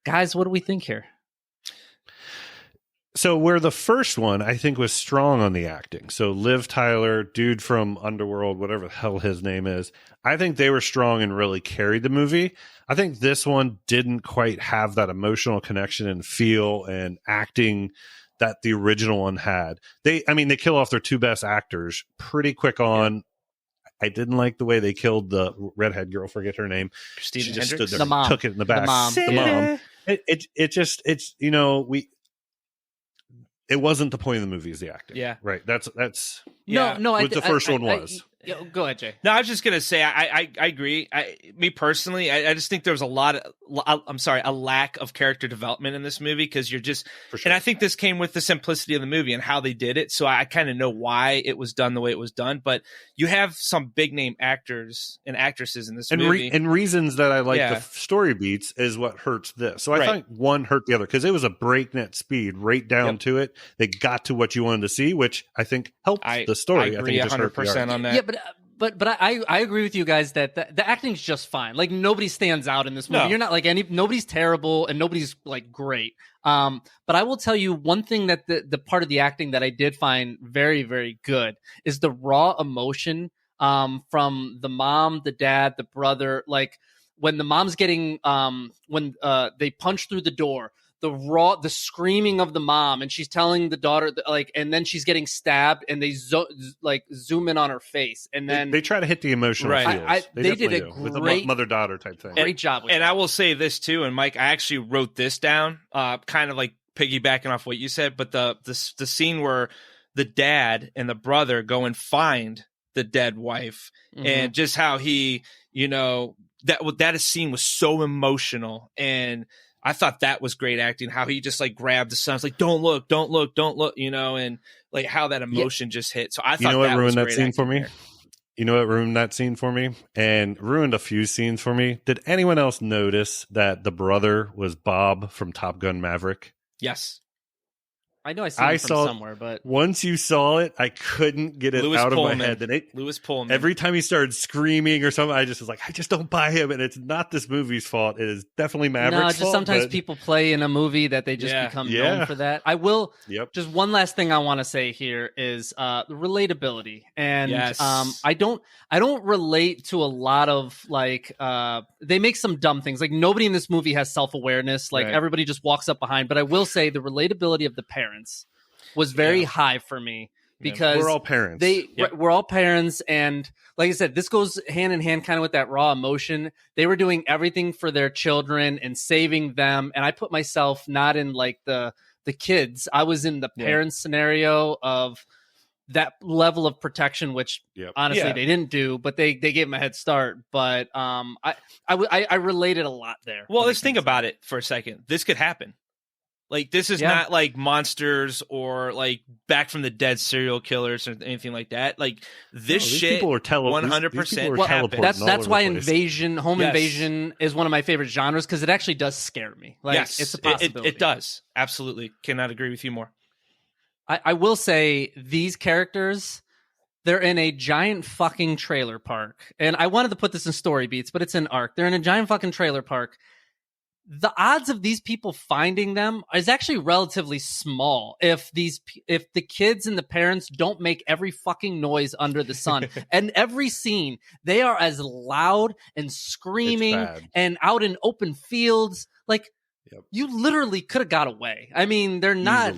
Guys, what do we think here? So where the first one, I think, was strong on the acting. So Liv Tyler, dude from Underworld, whatever the hell his name is, I think they were strong and really carried the movie. I think this one didn't quite have that emotional connection and feel and acting that the original one had. They kill off their 2 best actors pretty quick on. Yeah. I didn't like the way they killed the redhead girl. Forget her name. Christina she just Hendricks? stood there, the mom. took it in the back. The mom. It wasn't the point of the movie, is the acting. Yeah. Right. That's Yeah. No, what the first one was. Go ahead, Jay. No, I was just gonna say I agree. Me personally, I just think there was a lack of character development in this movie, because you're just, For sure. and I think this came with the simplicity of the movie and how they did it. So I kind of know why it was done the way it was done. But you have some big name actors and actresses in this movie, and reasons that I like the story beats is what hurts this. So I think one hurt the other, because it was a breakneck speed right down to it. They got to what you wanted to see, which I think helped the story. I agree 100% on that. Yeah, but I agree with you guys that the acting's just fine. Like, nobody stands out in this movie. No. You're not like nobody's terrible and nobody's like great. But I will tell you one thing, that the part of the acting that I did find very, very good is the raw emotion from the mom, the dad, the brother. Like, when the mom's getting when they punch through the door, the screaming of the mom, and she's telling the daughter like, and then she's getting stabbed, and they zoom in on her face, and then they try to hit the emotional feels. They did a great with the mother-daughter type thing. Great job with and that. I will say this too, and Mike, I actually wrote this down, kind of like piggybacking off what you said, but the scene where the dad and the brother go and find the dead wife, and just how he, that scene was so emotional, and I thought that was great acting. How he just like grabbed the son, it's like, don't look, and like how that emotion just hit. So I thought what ruined that great scene for me. there. You know what ruined that scene for me, and ruined a few scenes for me. Did anyone else notice that the brother was Bob from Top Gun Maverick? Yes. I know I saw it from somewhere, but once you saw it, I couldn't get it out of my head. And Lewis Pullman. Every time he started screaming or something, I just was like, I just don't buy him. And it's not this movie's fault. It is definitely Maverick's fault. Just sometimes people play in a movie that they just become known for that. I will. Just one last thing I want to say here is the relatability, and I don't relate to a lot of like they make some dumb things. Like nobody in this movie has self-awareness. Like everybody just walks up behind. But I will say the relatability of the parents was very high for me, because we're all parents. We're all parents, and like I said, this goes hand in hand kind of with that raw emotion. They were doing everything for their children and saving them, and I put myself not in like the kids. I was in the parents scenario of that level of protection, which honestly they didn't do, but they gave them a head start. But I related a lot there. Well, let's think about it for a second. This could happen. Like, this is not like monsters or like Back from the Dead serial killers or anything like that. Like, this shit, people are 100% That's why home invasion is one of my favorite genres, because it actually does scare me. Like, it's a possibility. It does. Absolutely. Cannot agree with you more. I will say these characters, they're in a giant fucking trailer park. And I wanted to put this in story beats, but it's in ARC. They're in a giant fucking trailer park. The odds of these people finding them is actually relatively small if the kids and the parents don't make every fucking noise under the sun. And every scene, they are as loud and screaming and out in open fields. Like, you literally could have got away. I mean, they're not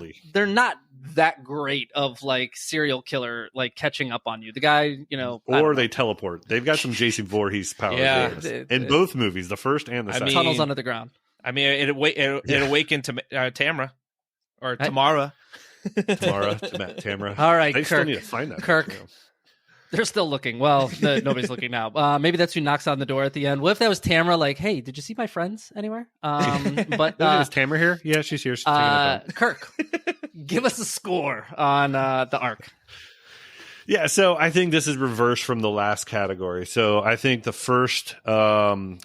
that great of like serial killer like catching up on you. The guy, or they teleport. They've got some Jason Voorhees powers in both movies, the first and the second. Tunnels under the ground. I mean, it awakened to Tamara or Tamara. Tamara. All right, I Kirk. still need to find that. Kirk. They're still looking. Well, nobody's looking now. Maybe that's who knocks on the door at the end. What if that was Tamara? Like, hey, did you see my friends anywhere? But is Tamara here? Yeah, she's here. She's Kirk, give us a score on the ARC. Yeah, so I think this is reversed from the last category. So I think the first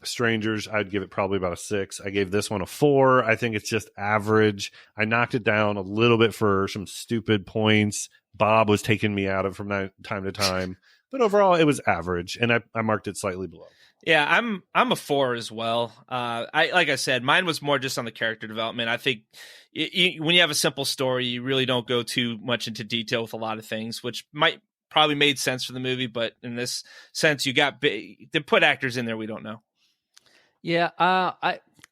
Strangers, I'd give it probably about a 6. I gave this one a 4. I think it's just average. I knocked it down a little bit for some stupid points Bob was taking me out of from time to time. But overall, it was average, and I marked it slightly below. Yeah, I'm a 4 as well. Like I said, mine was more just on the character development. I think when you have a simple story, you really don't go too much into detail with a lot of things, which might probably made sense for the movie, but in this sense, they put actors in there we don't know. Yeah,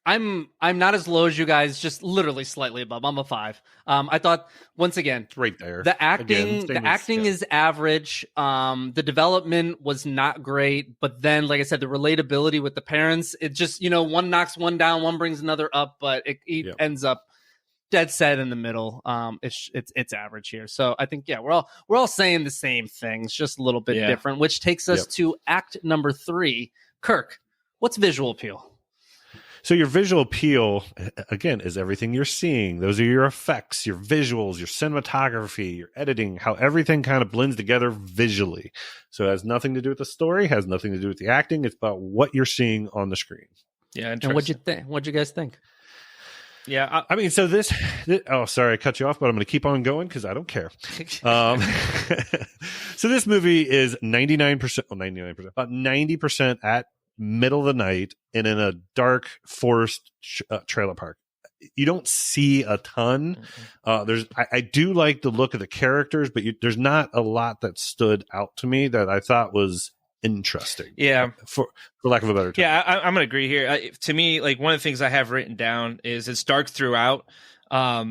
I'm not as low as you guys, just literally slightly above. I'm a 5. I thought, once again, it's right there. The acting is average. The development was not great, but then, like I said, the relatability with the parents, it just, one knocks one down, one brings another up, but it ends up dead set in the middle. It's average here. So I think, we're all saying the same things, just a little bit different, which takes us to act number 3. Kirk, what's visual appeal? So your visual appeal, again, is everything you're seeing. Those are your effects, your visuals, your cinematography, your editing, how everything kind of blends together visually. So it has nothing to do with the story, has nothing to do with the acting. It's about what you're seeing on the screen. Yeah, and what'd you think? What'd you guys think? Yeah, I mean, so this oh, sorry, I cut you off, but I'm going to keep on going because I don't care. So this movie is 99%, about 90% at middle of the night and in a dark forest trailer park. You don't see a ton. I do like the look of the characters, but there's not a lot that stood out to me that I thought was interesting. Yeah, for lack of a better term. Yeah, I'm gonna agree here. To me, like one of the things I have written down is it's dark throughout. For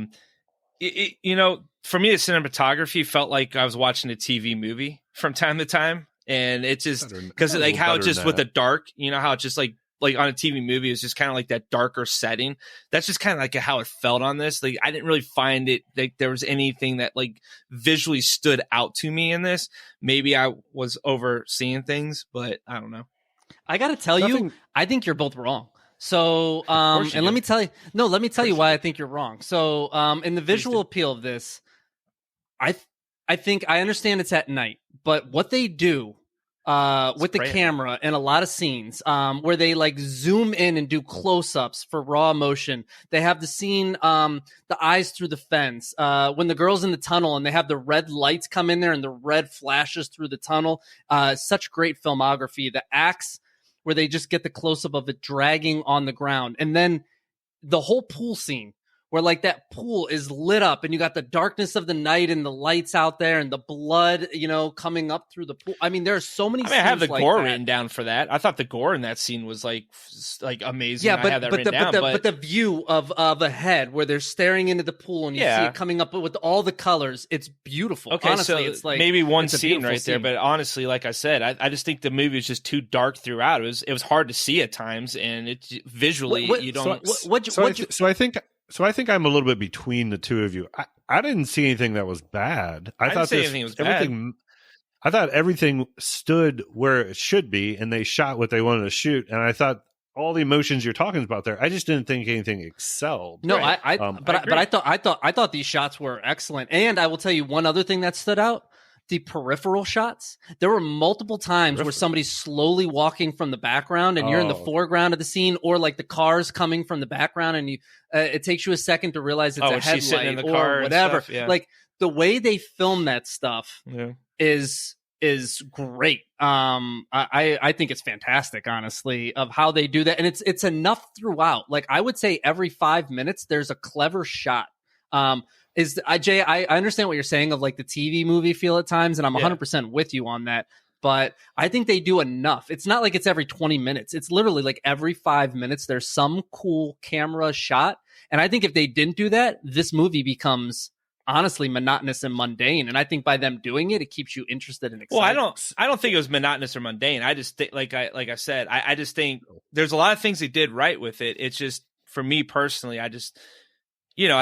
me, the cinematography felt like I was watching a TV movie from time to time, and it just because like how it just with the dark, how it's just like on a TV movie, it's just kind of like that darker setting. That's just kind of like how it felt on this. Like I didn't really find it like there was anything that like visually stood out to me in this. Maybe I was overseeing things, but I don't know. I got to tell you, I think you're both wrong. So, and let me tell you why I think you're wrong. So, in the visual appeal of this, I think I understand it's at night, but what they do with the camera in a lot of scenes where they like zoom in and do close-ups for raw emotion. They have the scene, the eyes through the fence, when the girl's in the tunnel and they have the red lights come in there and the red flashes through the tunnel. Such great filmography. The axe where they just get the close-up of it dragging on the ground. And then the whole pool scene where like that pool is lit up and you got the darkness of the night and the lights out there and the blood, coming up through the pool. I mean, there are so many scenes I have the like gore that. written down for that. I thought the gore in that scene was like amazing. Yeah, I have that written down, but the view of a head where they're staring into the pool and you see it coming up with all the colors, it's beautiful. Okay, honestly, so it's like maybe one scene right scene. there, but honestly, like I said, I just think the movie was just too dark throughout. It was hard to see at times, and it visually you don't. So I think I'm a little bit between the two of you. I didn't see anything that was bad. I thought anything was bad. I thought everything stood where it should be, and they shot what they wanted to shoot. And I thought all the emotions you're talking about there, I just didn't think anything excelled. No, right. I thought these shots were excellent. And I will tell you one other thing that stood out. The peripheral shots. There were multiple times where somebody's slowly walking from the background and you're in the foreground of the scene, or like the cars coming from the background and you it takes you a second to realize it's a headlight in the or car whatever. Stuff, yeah. Like the way they film that stuff is great. I think it's fantastic, honestly, of how they do that. And it's enough throughout. Like I would say every 5 minutes there's a clever shot. Jay, I understand what you're saying of like the TV movie feel at times, and I'm 100% with you on that. But I think they do enough. It's not like it's every 20 minutes. It's literally like every 5 minutes there's some cool camera shot. And I think if they didn't do that, this movie becomes honestly monotonous and mundane. And I think by them doing it, it keeps you interested and excited. Well, I don't think it was monotonous or mundane. I just think, like I said, I just think there's a lot of things they did right with it. It's just for me personally, I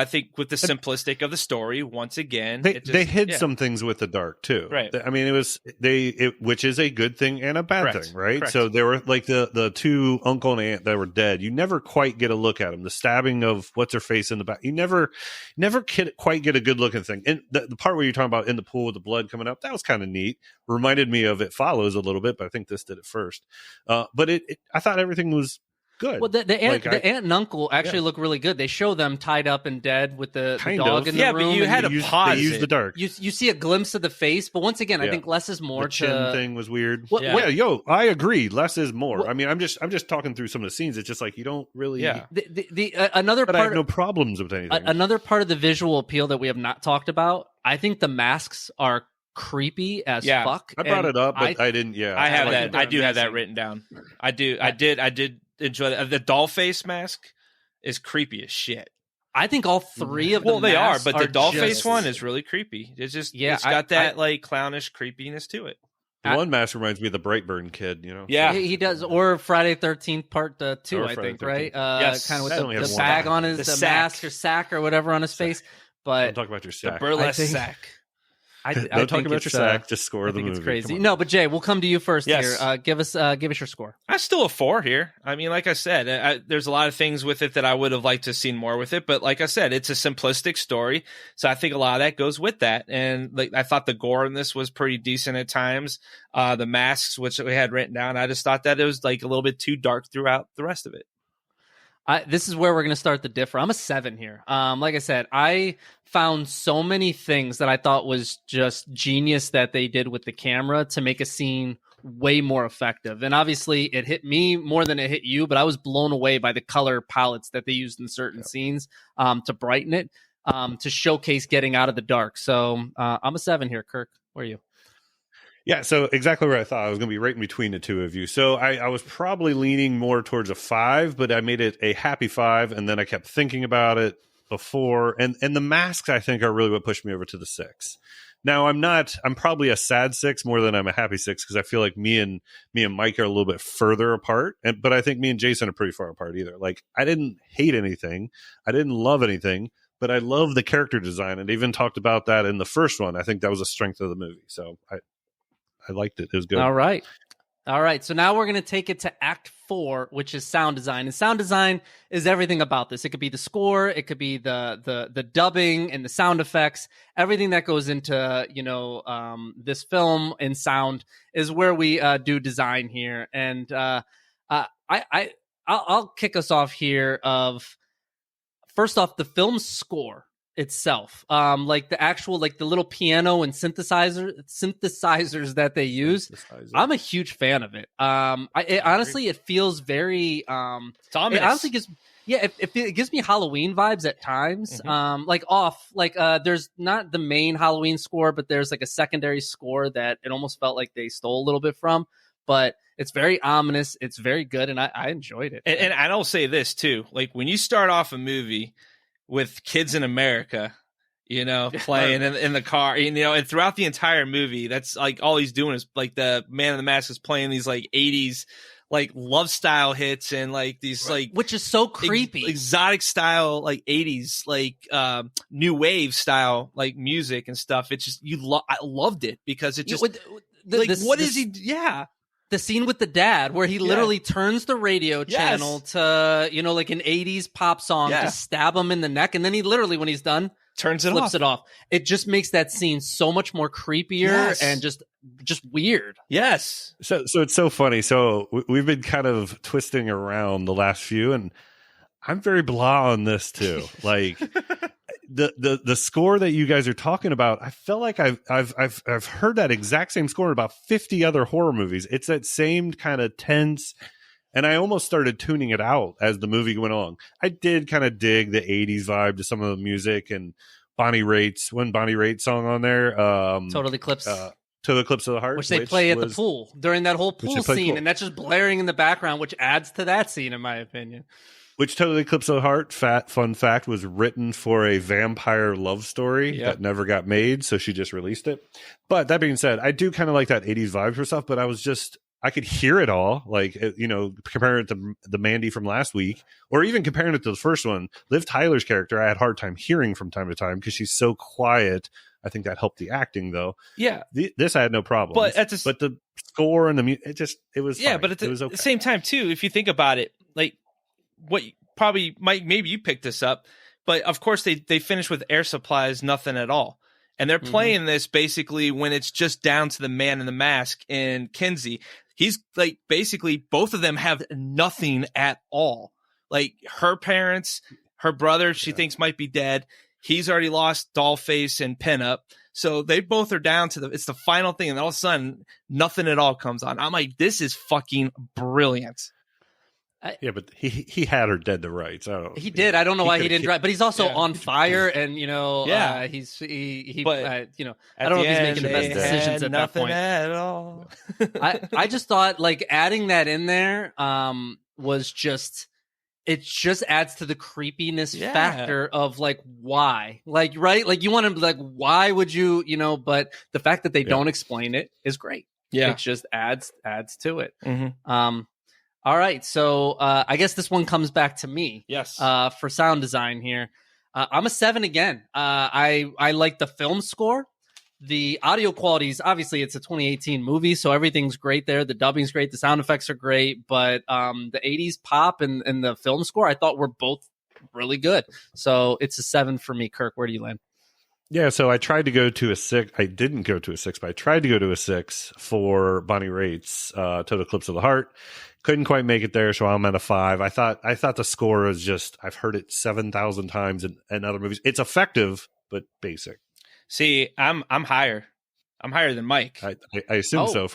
think with the simplistic of the story, once again, they hid some things with the dark too. Right. I mean, which is a good thing and a bad thing, right? Correct. So there were like the two uncle and aunt that were dead. You never quite get a look at them. The stabbing of what's her face in the back. You never quite get a good looking thing. And the part where you're talking about in the pool with the blood coming up, that was kind of neat. Reminded me of It Follows a little bit, but I think this did it first. But I thought everything was good. Well, the aunt and uncle actually look really good. They show them tied up and dead with the dog in the room. But you had to pause. They use the dark. You see a glimpse of the face, but once again, I think less is more. The chin thing was weird. I agree. Less is more. I mean, I'm just talking through some of the scenes. It's just like you don't really. Yeah. Another part. I have no problems with anything. Another part of the visual appeal that we have not talked about. I think the masks are creepy as fuck. I brought it up, but I didn't. Yeah, I have that. I do have that written down. I did enjoy that. The doll face mask is creepy as shit. I think all three of them. Well, they are, but the doll face one is really creepy. It's just it's got that like clownish creepiness to it. The one mask reminds me of the Brightburn kid, Yeah, he does, or Friday 13th Part 2, I think, right? Yes, kind of with the bag on his the mask or sack or whatever on his face. But don't talk about your sack. The burlesque sack. Don't talk about your sack. Just score the movie. It's crazy. No, but Jay, we'll come to you first here. Give us your score. I'm still a 4 here. I mean, like I said, there's a lot of things with it that I would have liked to have seen more with it. But like I said, it's a simplistic story, so I think a lot of that goes with that. And like I thought the gore in this was pretty decent at times. The masks, which we had written down, I just thought that it was like a little bit too dark throughout the rest of it. This is where we're going to start the differ. I'm a 7 here. Like I said, I found so many things that I thought was just genius that they did with the camera to make a scene way more effective. And obviously it hit me more than it hit you, but I was blown away by the color palettes that they used in certain scenes to brighten it, to showcase getting out of the dark. So I'm a 7 here. Kirk, where are you? Yeah, so exactly where I thought I was going to be, right in between the two of you. So I was probably leaning more towards a 5, but I made it a happy 5, and then I kept thinking about it before. And the masks, I think, are really what pushed me over to the 6. Now I'm probably a sad 6 more than I'm a happy 6, because I feel like me and Mike are a little bit further apart. But I think me and Jason are pretty far apart either. Like, I didn't hate anything, I didn't love anything, but I love the character design, and even talked about that in the first one. I think that was a strength of the movie. So I liked it. It was good. All right. So now we're going to take it to Act 4, which is sound design. And sound design is everything about this. It could be the score, it could be the dubbing and the sound effects. Everything that goes into this film and sound is where we do design here. And I'll kick us off here. First off, the film's score itself, like the actual, like the little piano and synthesizers that they use. I'm a huge fan of it. Honestly, it feels very It's ominous. it honestly gives it gives me Halloween vibes at times. There's not the main Halloween score, but there's like a secondary score that it almost felt like they stole a little bit from, but it's very ominous. It's very good, and I enjoyed it. And I'll say this too, like when you start off a movie with Kids in America, playing in the car, and throughout the entire movie, that's like all he's doing is like the Man in the Mask is playing these like 80s like love style hits and like these like, which is so creepy, exotic style like 80s like new wave style like music and stuff. It's just I loved it because it just the scene with the dad where he literally turns the radio channel to, like an 80s pop song to stab him in the neck. And then he literally, when he's done, flips it off. It just makes that scene so much more creepier and just weird. Yes. So it's so funny. So we've been kind of twisting around the last few, and I'm very blah on this too. Like the score that you guys are talking about, I feel like I've heard that exact same score in about 50 other horror movies. It's that same kind of tense, and I almost started tuning it out as the movie went along. I did kind of dig the 80s vibe to some of the music, and Bonnie Raitt's song on there, Total Eclipse. Total Eclipse of the Heart, which they play at the pool during that whole pool scene, and that's just blaring in the background, which adds to that scene, in my opinion. Which Total Eclipse of the Heart, fun fact, was written for a vampire love story that never got made, so she just released it. But that being said, I do kind of like that 80s vibe for stuff, but I could hear it all, like, comparing it to the Mandy from last week, or even comparing it to the first one. Liv Tyler's character, I had a hard time hearing from time to time because she's so quiet. I think that helped the acting, though. Yeah. This I had no problem. But the score and the music, it was fine. But it was okay. At the same time, too, if you think about it, like, what probably maybe you picked this up, but of course they finish with Air Supply's Nothing at All, and they're playing this basically when it's just down to the Man in the Mask and Kinsey. He's like, basically both of them have nothing at all. Like her parents, her brother, she thinks might be dead. He's already lost Dollface and Pinup. So they both are down to it's the final thing. And all of a sudden, Nothing at All comes on. I'm like, this is fucking brilliant. But he had her dead to rights. He did. I don't know why he didn't drive, but he's also on fire, and he I don't know if he's making the best decisions at that point. At all. I just thought like adding that in there was just, it just adds to the creepiness factor of like why, like, right, like you want to be like, why would you, but the fact that they don't explain it is great. It just adds to it. All right, so I guess this one comes back to me. Yes. For sound design here, I'm a 7 again. I like the film score. The audio qualities, obviously, it's a 2018 movie, so everything's great there. The dubbing's great, the sound effects are great, but the 80s pop and the film score, I thought were both really good. So it's a 7 for me. Kirk, where do you land? Yeah, so I tried to go to a 6. I didn't go to a 6, but I tried to go to a 6 for Bonnie Raitt's Total Eclipse of the Heart. Couldn't quite make it there, so I'm at a 5. I thought the score is just, I've heard it 7,000 times in other movies. It's effective, but basic. See, I'm higher. I'm higher than Mike. I assume so.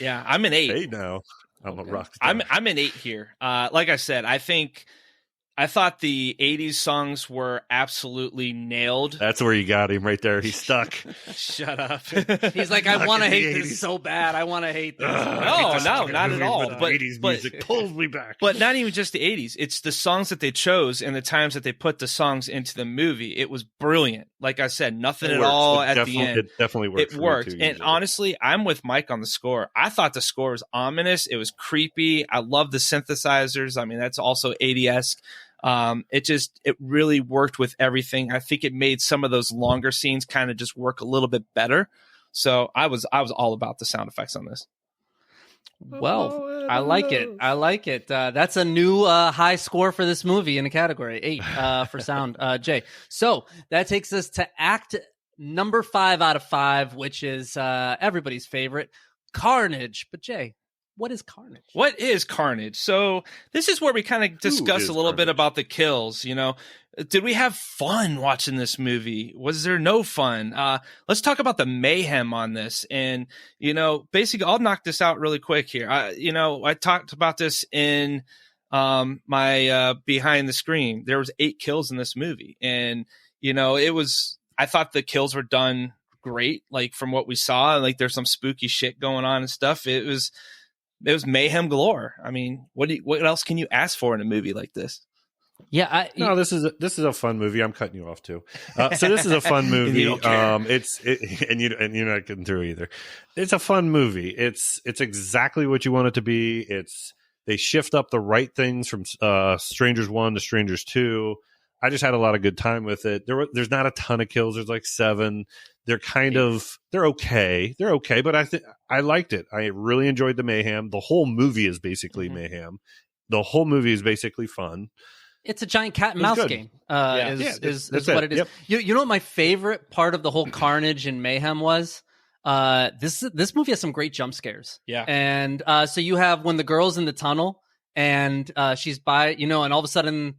Yeah, I'm an 8. 8 now. I'm a rock. I'm an 8 here. Like I said, I think I thought the 80s songs were absolutely nailed. That's where you got him right there. He's stuck. Shut up. He's like, I want to hate 80s. this so bad. I want to hate this. No, not at all. But But 80s music pulls me back. But not even just the 80s. It's the songs that they chose and the times that they put the songs into the movie. It was brilliant. Like I said, nothing at all at the end. It definitely worked. It worked. And honestly, I'm with Mike on the score. I thought the score was ominous. It was creepy. I love the synthesizers. I mean, that's also 80-esque. It really worked with everything. I think it made some of those longer scenes kind of just work a little bit better. So I was all about the sound effects on this. Well, I like it. That's a new high score for this movie in the category 8 for sound. Jay. So that takes us to act number 5 out of 5, which is everybody's favorite, Carnage. But Jay, what is Carnage? What is Carnage? So this is where we kind of discuss a little bit about the kills. You know, did we have fun watching this movie? Was there no fun? Let's talk about the mayhem on this. And, you know, basically I'll knock this out really quick here. I talked about this in my behind the screen. There was 8 kills in this movie. And, you know, I thought the kills were done great. Like from what we saw, like there's some spooky shit going on and stuff. It was mayhem galore. I mean, what else can you ask for in a movie like this? Yeah, this is a fun movie. I'm cutting you off too. So this is a fun movie. And you're not getting through either. It's a fun movie. It's exactly what you want it to be. They shift up the right things from Strangers 1 to Strangers 2. I just had a lot of good time with it. There's not a ton of kills. There's like 7. They're they're okay. They're okay, but I liked it. I really enjoyed the mayhem. The whole movie is basically mayhem. The whole movie is basically fun. It's a giant cat and mouse game. Is what it is. Yep. You know what my favorite part of the whole Carnage and mayhem was? This movie has some great jump scares. Yeah. And so you have when the girl's in the tunnel and she's by, and all of a sudden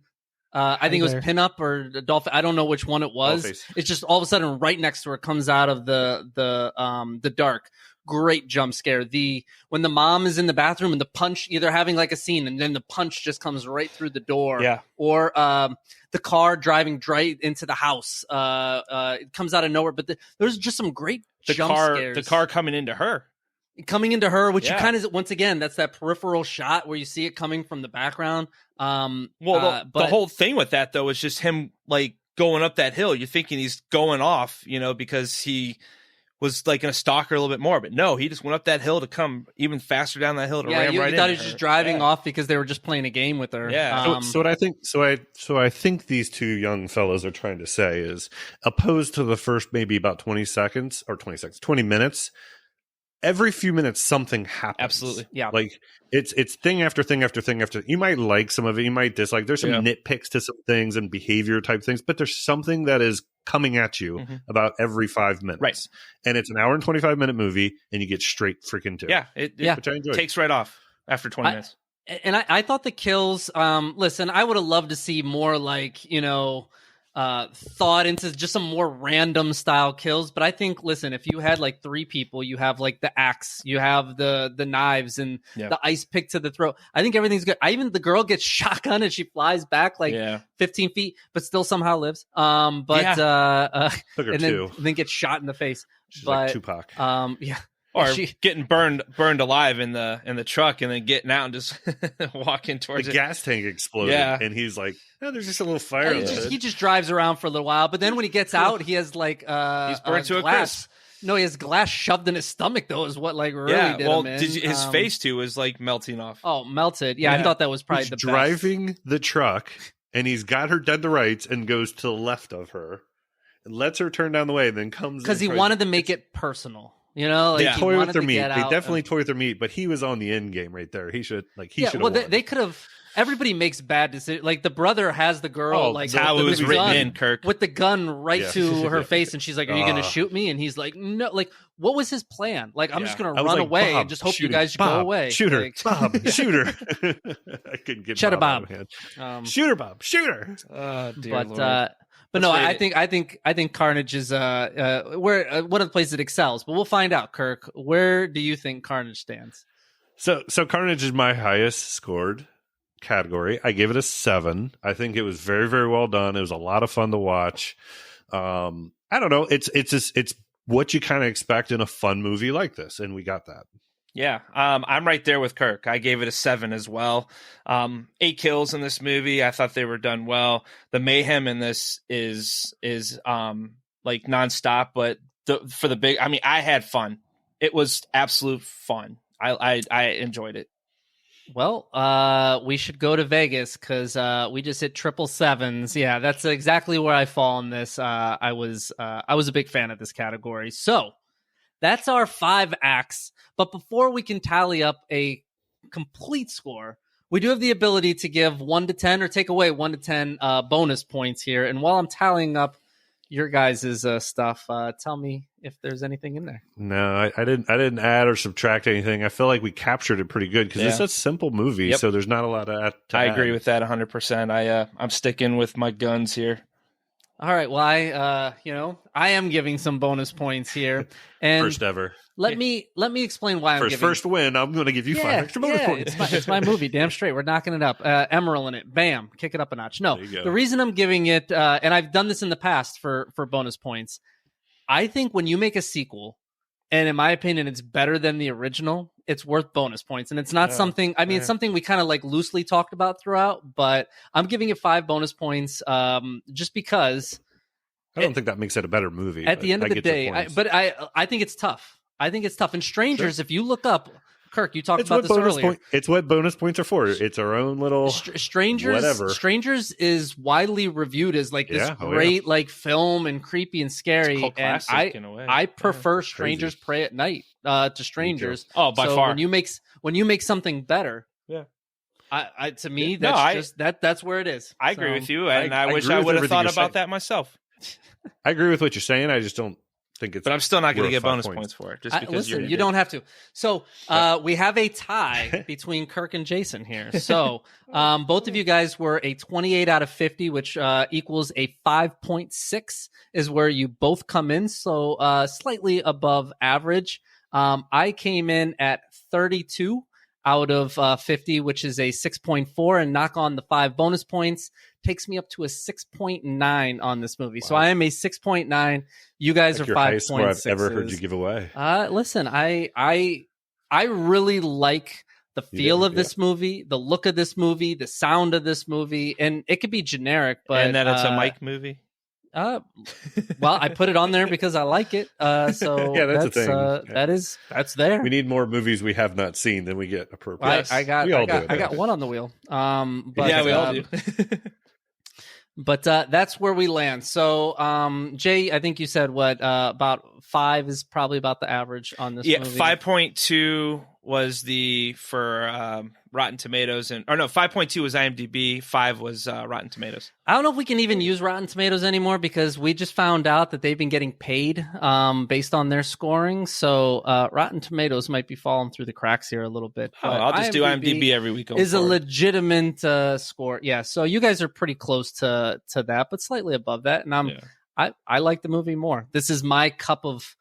I think it was Pinup or Dolphin. I don't know which one it was. Dollface. It's just all of a sudden right next to her comes out of the dark. Great jump scare. When the mom is in the bathroom and the punch, either having like a scene and then the punch just comes right through the door. Yeah. Or the car driving right into the house. It comes out of nowhere. But there's just some great jump scares. The car coming into her, which you kind of, once again, that's that peripheral shot where you see it coming from the background. The whole thing with that though is just him like going up that hill. You're thinking he's going off, because he was like going to stalk her a little bit more, but no, he just went up that hill to come even faster down that hill to ram right into her. You thought he was just driving off because they were just playing a game with her. Yeah. So what I think these two young fellows are trying to say is, opposed to the first maybe about 20 minutes, every few minutes something happens. Absolutely. Yeah. Like it's thing after thing after thing after. You might like some of it, you might dislike. There's some nitpicks to some things and behavior type things, but there's something that is coming at you about every 5 minutes. Right. And it's an hour and 25-minute movie and you get straight freaking to it. Yeah. Which I enjoyed. Takes right off after 20 minutes. And I thought the kills, listen, I would have loved to see more like, thought into just some more random style kills. But I think, listen, if you had like 3 people, you have like the axe, you have the knives and the ice pick to the throat. I think everything's good. The girl gets shotgun and she flies back like 15 feet, but still somehow lives. Took her and two. then gets shot in the face. She's like Tupac. Or getting burned alive in the truck and then getting out and just walking towards the gas tank exploded. Yeah. And he's like, there's just a little fire. He just drives around for a little while, but then when he gets out, he has like he's burnt to glass. a crisp. No, he has glass shoved in his stomach though, is what like really did him in. His face too was like melting off. Oh, melted. Yeah, I thought that was probably the best. Driving the truck and he's got her dead to rights and goes to the left of her and lets her turn down the way and then comes because he wanted to make it personal. He toy with their meat. They definitely toy with their meat, but he was on the end game right there. He should Well, they could have. Everybody makes bad decisions. Like the brother has the girl like how it was written in, Kirk, with the gun right to her face, and she's like, "Are you going to shoot me?" And he's like, "No." Like, what was his plan? Like, I'm just going to run away and just hope you guys go away. Shoot her, like, Bob. Shoot her. I couldn't get Cheddar Bob. Shoot her, Bob. Shoot her. Oh, dear Lord. But no, I think Carnage is where one of the places it excels. But we'll find out, Kirk. Where do you think Carnage stands? So Carnage is my highest scored. category. I gave it a 7. I think it was very, very well done. It was a lot of fun to watch. I don't know. It's what you kind of expect in a fun movie like this, and we got that. Yeah, I'm right there with Kirk. I gave it a 7 as well. 8 kills in this movie. I thought they were done well. The mayhem in this is like nonstop, but I had fun. It was absolute fun. I enjoyed it. Well, we should go to Vegas because we just hit 777s. Yeah, that's exactly where I fall in this. I was a big fan of this category. So that's our 5 acts. But before we can tally up a complete score, we do have the ability to give 1 to 10 or take away 1 to 10 bonus points here. And while I'm tallying up your guys' stuff, tell me if there's anything in there. No, I didn't add or subtract anything. I feel like we captured it pretty good because it's a simple movie, so there's not a lot to I add. agree with that 100%. I'm sticking with my guns here. All right. Well, I am giving some bonus points here, and First ever. Let me explain why I'm giving. First win, I'm going to give you 5 extra bonus points. It's my movie. Damn straight. We're knocking it up. Emerald in it. Bam. Kick it up a notch. No, the reason I'm giving it, and I've done this in the past for bonus points, I think when you make a sequel, and in my opinion, it's better than the original, it's worth bonus points. And it's not something, it's something we kind of like loosely talked about throughout, but I'm giving it 5 bonus points just because. I don't think that makes it a better movie. At the end of the day, I think it's tough. I think it's tough. And Strangers, if you look up, Kirk, you talked about this earlier. It's what bonus points are for. It's our own little Strangers. Whatever. Strangers is widely reviewed as like this great like film and creepy and scary. It's and classic in a way. I prefer Strangers Pray at Night to Strangers. Oh, by far. When you make something better, to me that's where it is. I agree with you, and I wish I would have thought about that myself. I agree with what you're saying. I just don't think it's. But I'm still not going to get bonus points for it. Just because you don't have to. So we have a tie between Kirk and Jason here. So both of you guys were a 28 out of 50, which equals a 5.6 is where you both come in. So slightly above average. I came in at 32 out of 50, which is a 6.4, and knock on the 5 bonus points takes me up to a 6.9 on this movie. Wow. So I am a 6.9. You guys are 5.6. I've ever heard you give away. Listen, I really like the feel of this movie, the look of this movie, the sound of this movie, and it could be generic, but and that it's a Mike movie. Well, I put it on there because I like it. So yeah, that's a thing. That's there. We need more movies we have not seen than we get appropriate. I got one on the wheel. But, yeah, we all do. But that's where we land. So, Jay, I think you said about 5 is probably about the average on this movie. 5.2 was for Rotten Tomatoes, 5.2 was IMDb, 5 was Rotten Tomatoes. I don't know if we can even use Rotten Tomatoes anymore because we just found out that they've been getting paid based on their scoring. So Rotten Tomatoes might be falling through the cracks here a little bit. I'll just do IMDb every week. Is a legitimate score. Yeah, so you guys are pretty close to that, but slightly above that. And I like the movie more. This is my cup of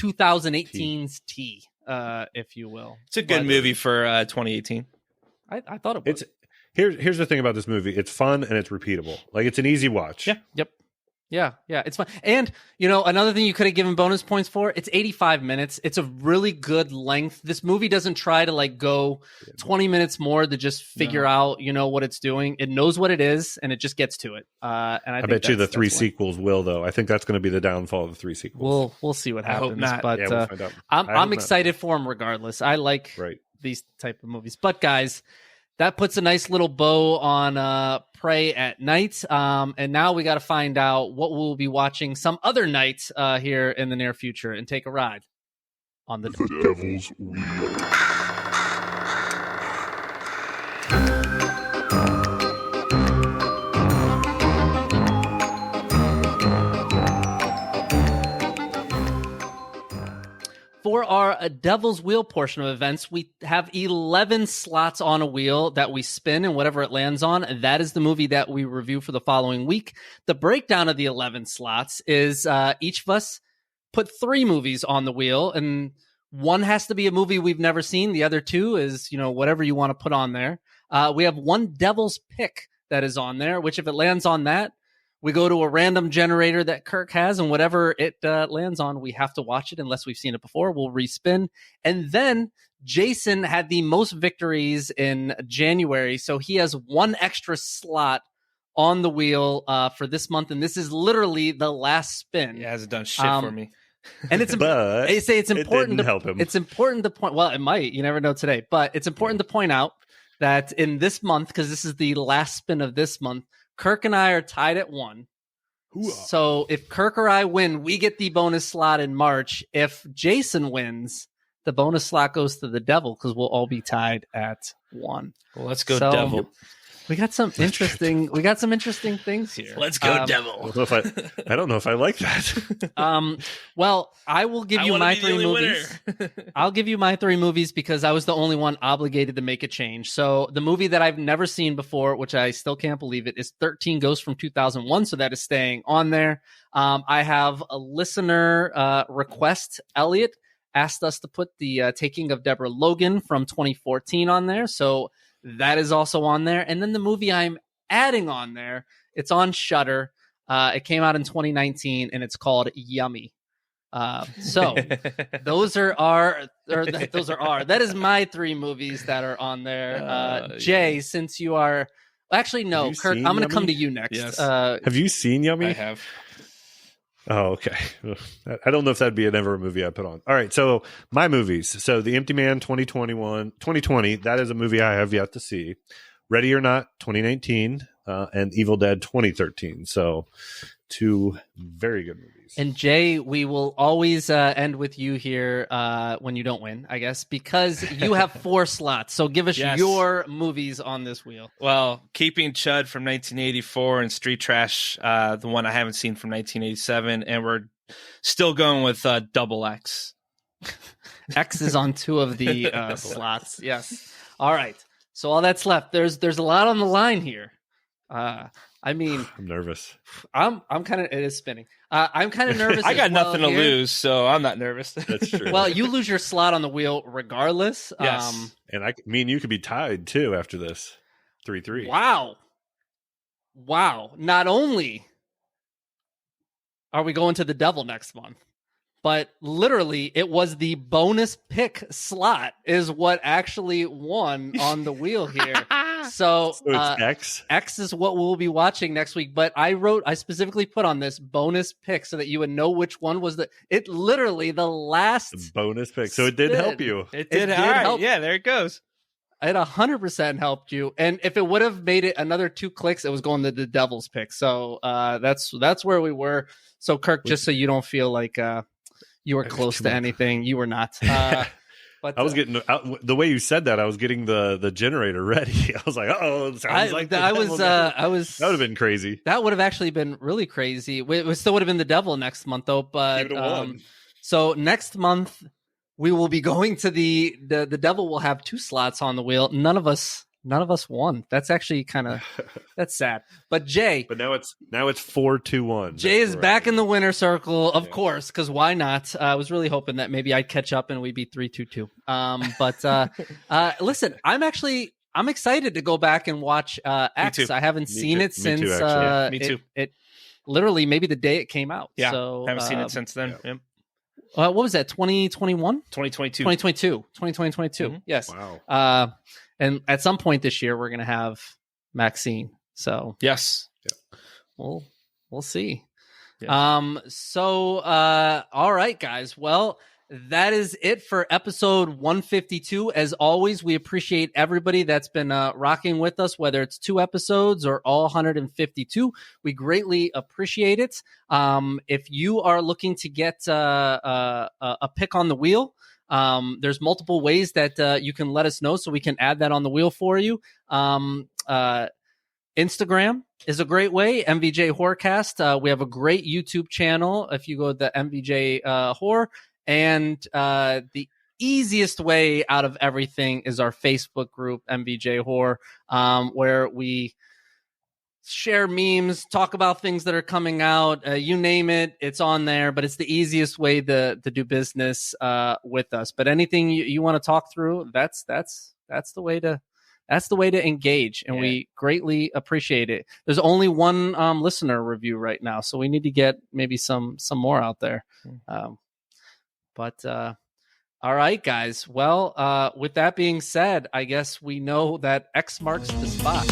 2018's tea, if you will. It's a good movie for 2018. I thought it was. Here's the thing about this movie. It's fun and it's repeatable. Like, it's an easy watch. Yeah. Yep. Yeah. It's fun. And, another thing you could have given bonus points for, it's 85 minutes. It's a really good length. This movie doesn't try to go 20 minutes more to just figure out, what it's doing. It knows what it is and it just gets to it. And I bet you the 3 sequels will, though. I think that's going to be the downfall of the 3 sequels. We'll see what happens. I hope not. But we'll find out. I'm excited for them regardless. I like these type of movies. But guys, that puts a nice little bow on Pray at Night. And now we got to find out what we'll be watching some other night here in the near future and take a ride on the Devil's Wheel. For our Devil's Wheel portion of events, we have 11 slots on a wheel that we spin, and whatever it lands on, that is the movie that we review for the following week. The breakdown of the 11 slots is each of us put 3 movies on the wheel, and one has to be a movie we've never seen. The other 2 is, whatever you want to put on there. We have one Devil's Pick that is on there, which if it lands on that, we go to a random generator that Kirk has, and whatever it lands on, we have to watch it unless we've seen it before. We'll respin. And then Jason had the most victories in January, so he has one extra slot on the wheel for this month, and this is literally the last spin. He hasn't done shit for me. And it's But they say it's important to help him. It's important to point. Well, it might. You never know today, but it's important to point out that in this month, because this is the last spin of this month, Kirk and I are tied at 1. So if Kirk or I win, we get the bonus slot in March. If Jason wins, the bonus slot goes to the devil because we'll all be tied at 1. Well, let's go, devil. We got some interesting. We got some interesting things here. Let's go, devil. I don't know if I like that. Well, I will give you my 3 movies. I'll give you my 3 movies because I was the only one obligated to make a change. So the movie that I've never seen before, which I still can't believe it, is 13 Ghosts from 2001. So that is staying on there. I have a listener request. Elliot asked us to put the Taking of Deborah Logan from 2014 on there. So that is also on there. And then the movie I'm adding on there, it's on Shudder. It came out in 2019 and it's called Yummy. So those are our, that is my 3 movies that are on there. Jay, since you are, actually, no, Kirk, I'm going to come to you next. Yes. Have you seen Yummy? I have. Oh, okay. I don't know if that'd be ever a movie I put on. All right. So my movies. So The Empty Man 2020, that is a movie I have yet to see. Ready or Not 2019, and Evil Dead 2013. So 2 very good movies. And Jay, we will always end with you here when you don't win, I guess, because you have 4 slots. So give us your movies on this wheel. Well, keeping Chud from 1984 and Street Trash, the one I haven't seen from 1987, and we're still going with Double X. X is on 2 of the slots. Yes. All right. So all that's left. There's a lot on the line here. I mean, I'm nervous. I'm kind of, it is spinning. I'm kind of nervous. I got nothing to lose, so I'm not nervous. That's true. Well, you lose your slot on the wheel regardless. Yes. And me and you could be tied too after this. 3-3. Wow. Not only are we going to the devil next month, but literally it was the bonus pick slot is what actually won on the wheel here. So it's X. X is what we'll be watching next week. But I specifically put on this bonus pick so that you would know which one was it literally the last bonus pick. So it did help you. It did help. Yeah, there it goes. It 100% helped you. And if it would have made it another 2 clicks, it was going to the devil's pick. So that's where we were. So Kirk, just so you don't feel like you were close to anything, you were not. But I was getting the way you said that. I was getting the generator ready. I was like, "Oh, it sounds like I was. That would have been crazy. That would have actually been really crazy. It still would have been the devil next month, though. But so next month we will be going to the devil. Will have 2 slots on the wheel. None of us won. That's actually kind of that's sad. But Jay, now it's 4-2-1. Jay is back in the winner circle, of course, because why not? I was really hoping that maybe I'd catch up and we'd be 3-2-2. But listen, I'm excited to go back and watch X. I haven't seen it since Me too. It literally maybe the day it came out. Yeah, so haven't seen it since then. Yeah. What was that? 2021? 2022. 2022. Mm-hmm. Yes. Wow. And at some point this year, we're going to have Maxine. So yes, we'll see. Yeah. All right, guys. Well, that is it for episode 152. As always, we appreciate everybody that's been rocking with us, whether it's 2 episodes or all 152. We greatly appreciate it. If you are looking to get a pick on the wheel, there's multiple ways that you can let us know so we can add that on the wheel for you. Instagram is a great way. MVJ Horrorcast. We have a great YouTube channel if you go to the MVJ Horror. And the easiest way out of everything is our Facebook group, MVJ Horror, where we share memes, talk about things that are coming out, you name it, it's on there. But it's the easiest way to do business with us. But anything you want to talk through, that's the way to That's the way to engage, and we greatly appreciate it. There's only one listener review right now, so we need to get maybe some more out there. But all right, guys. Well, with that being said, I guess we know that X marks the spot.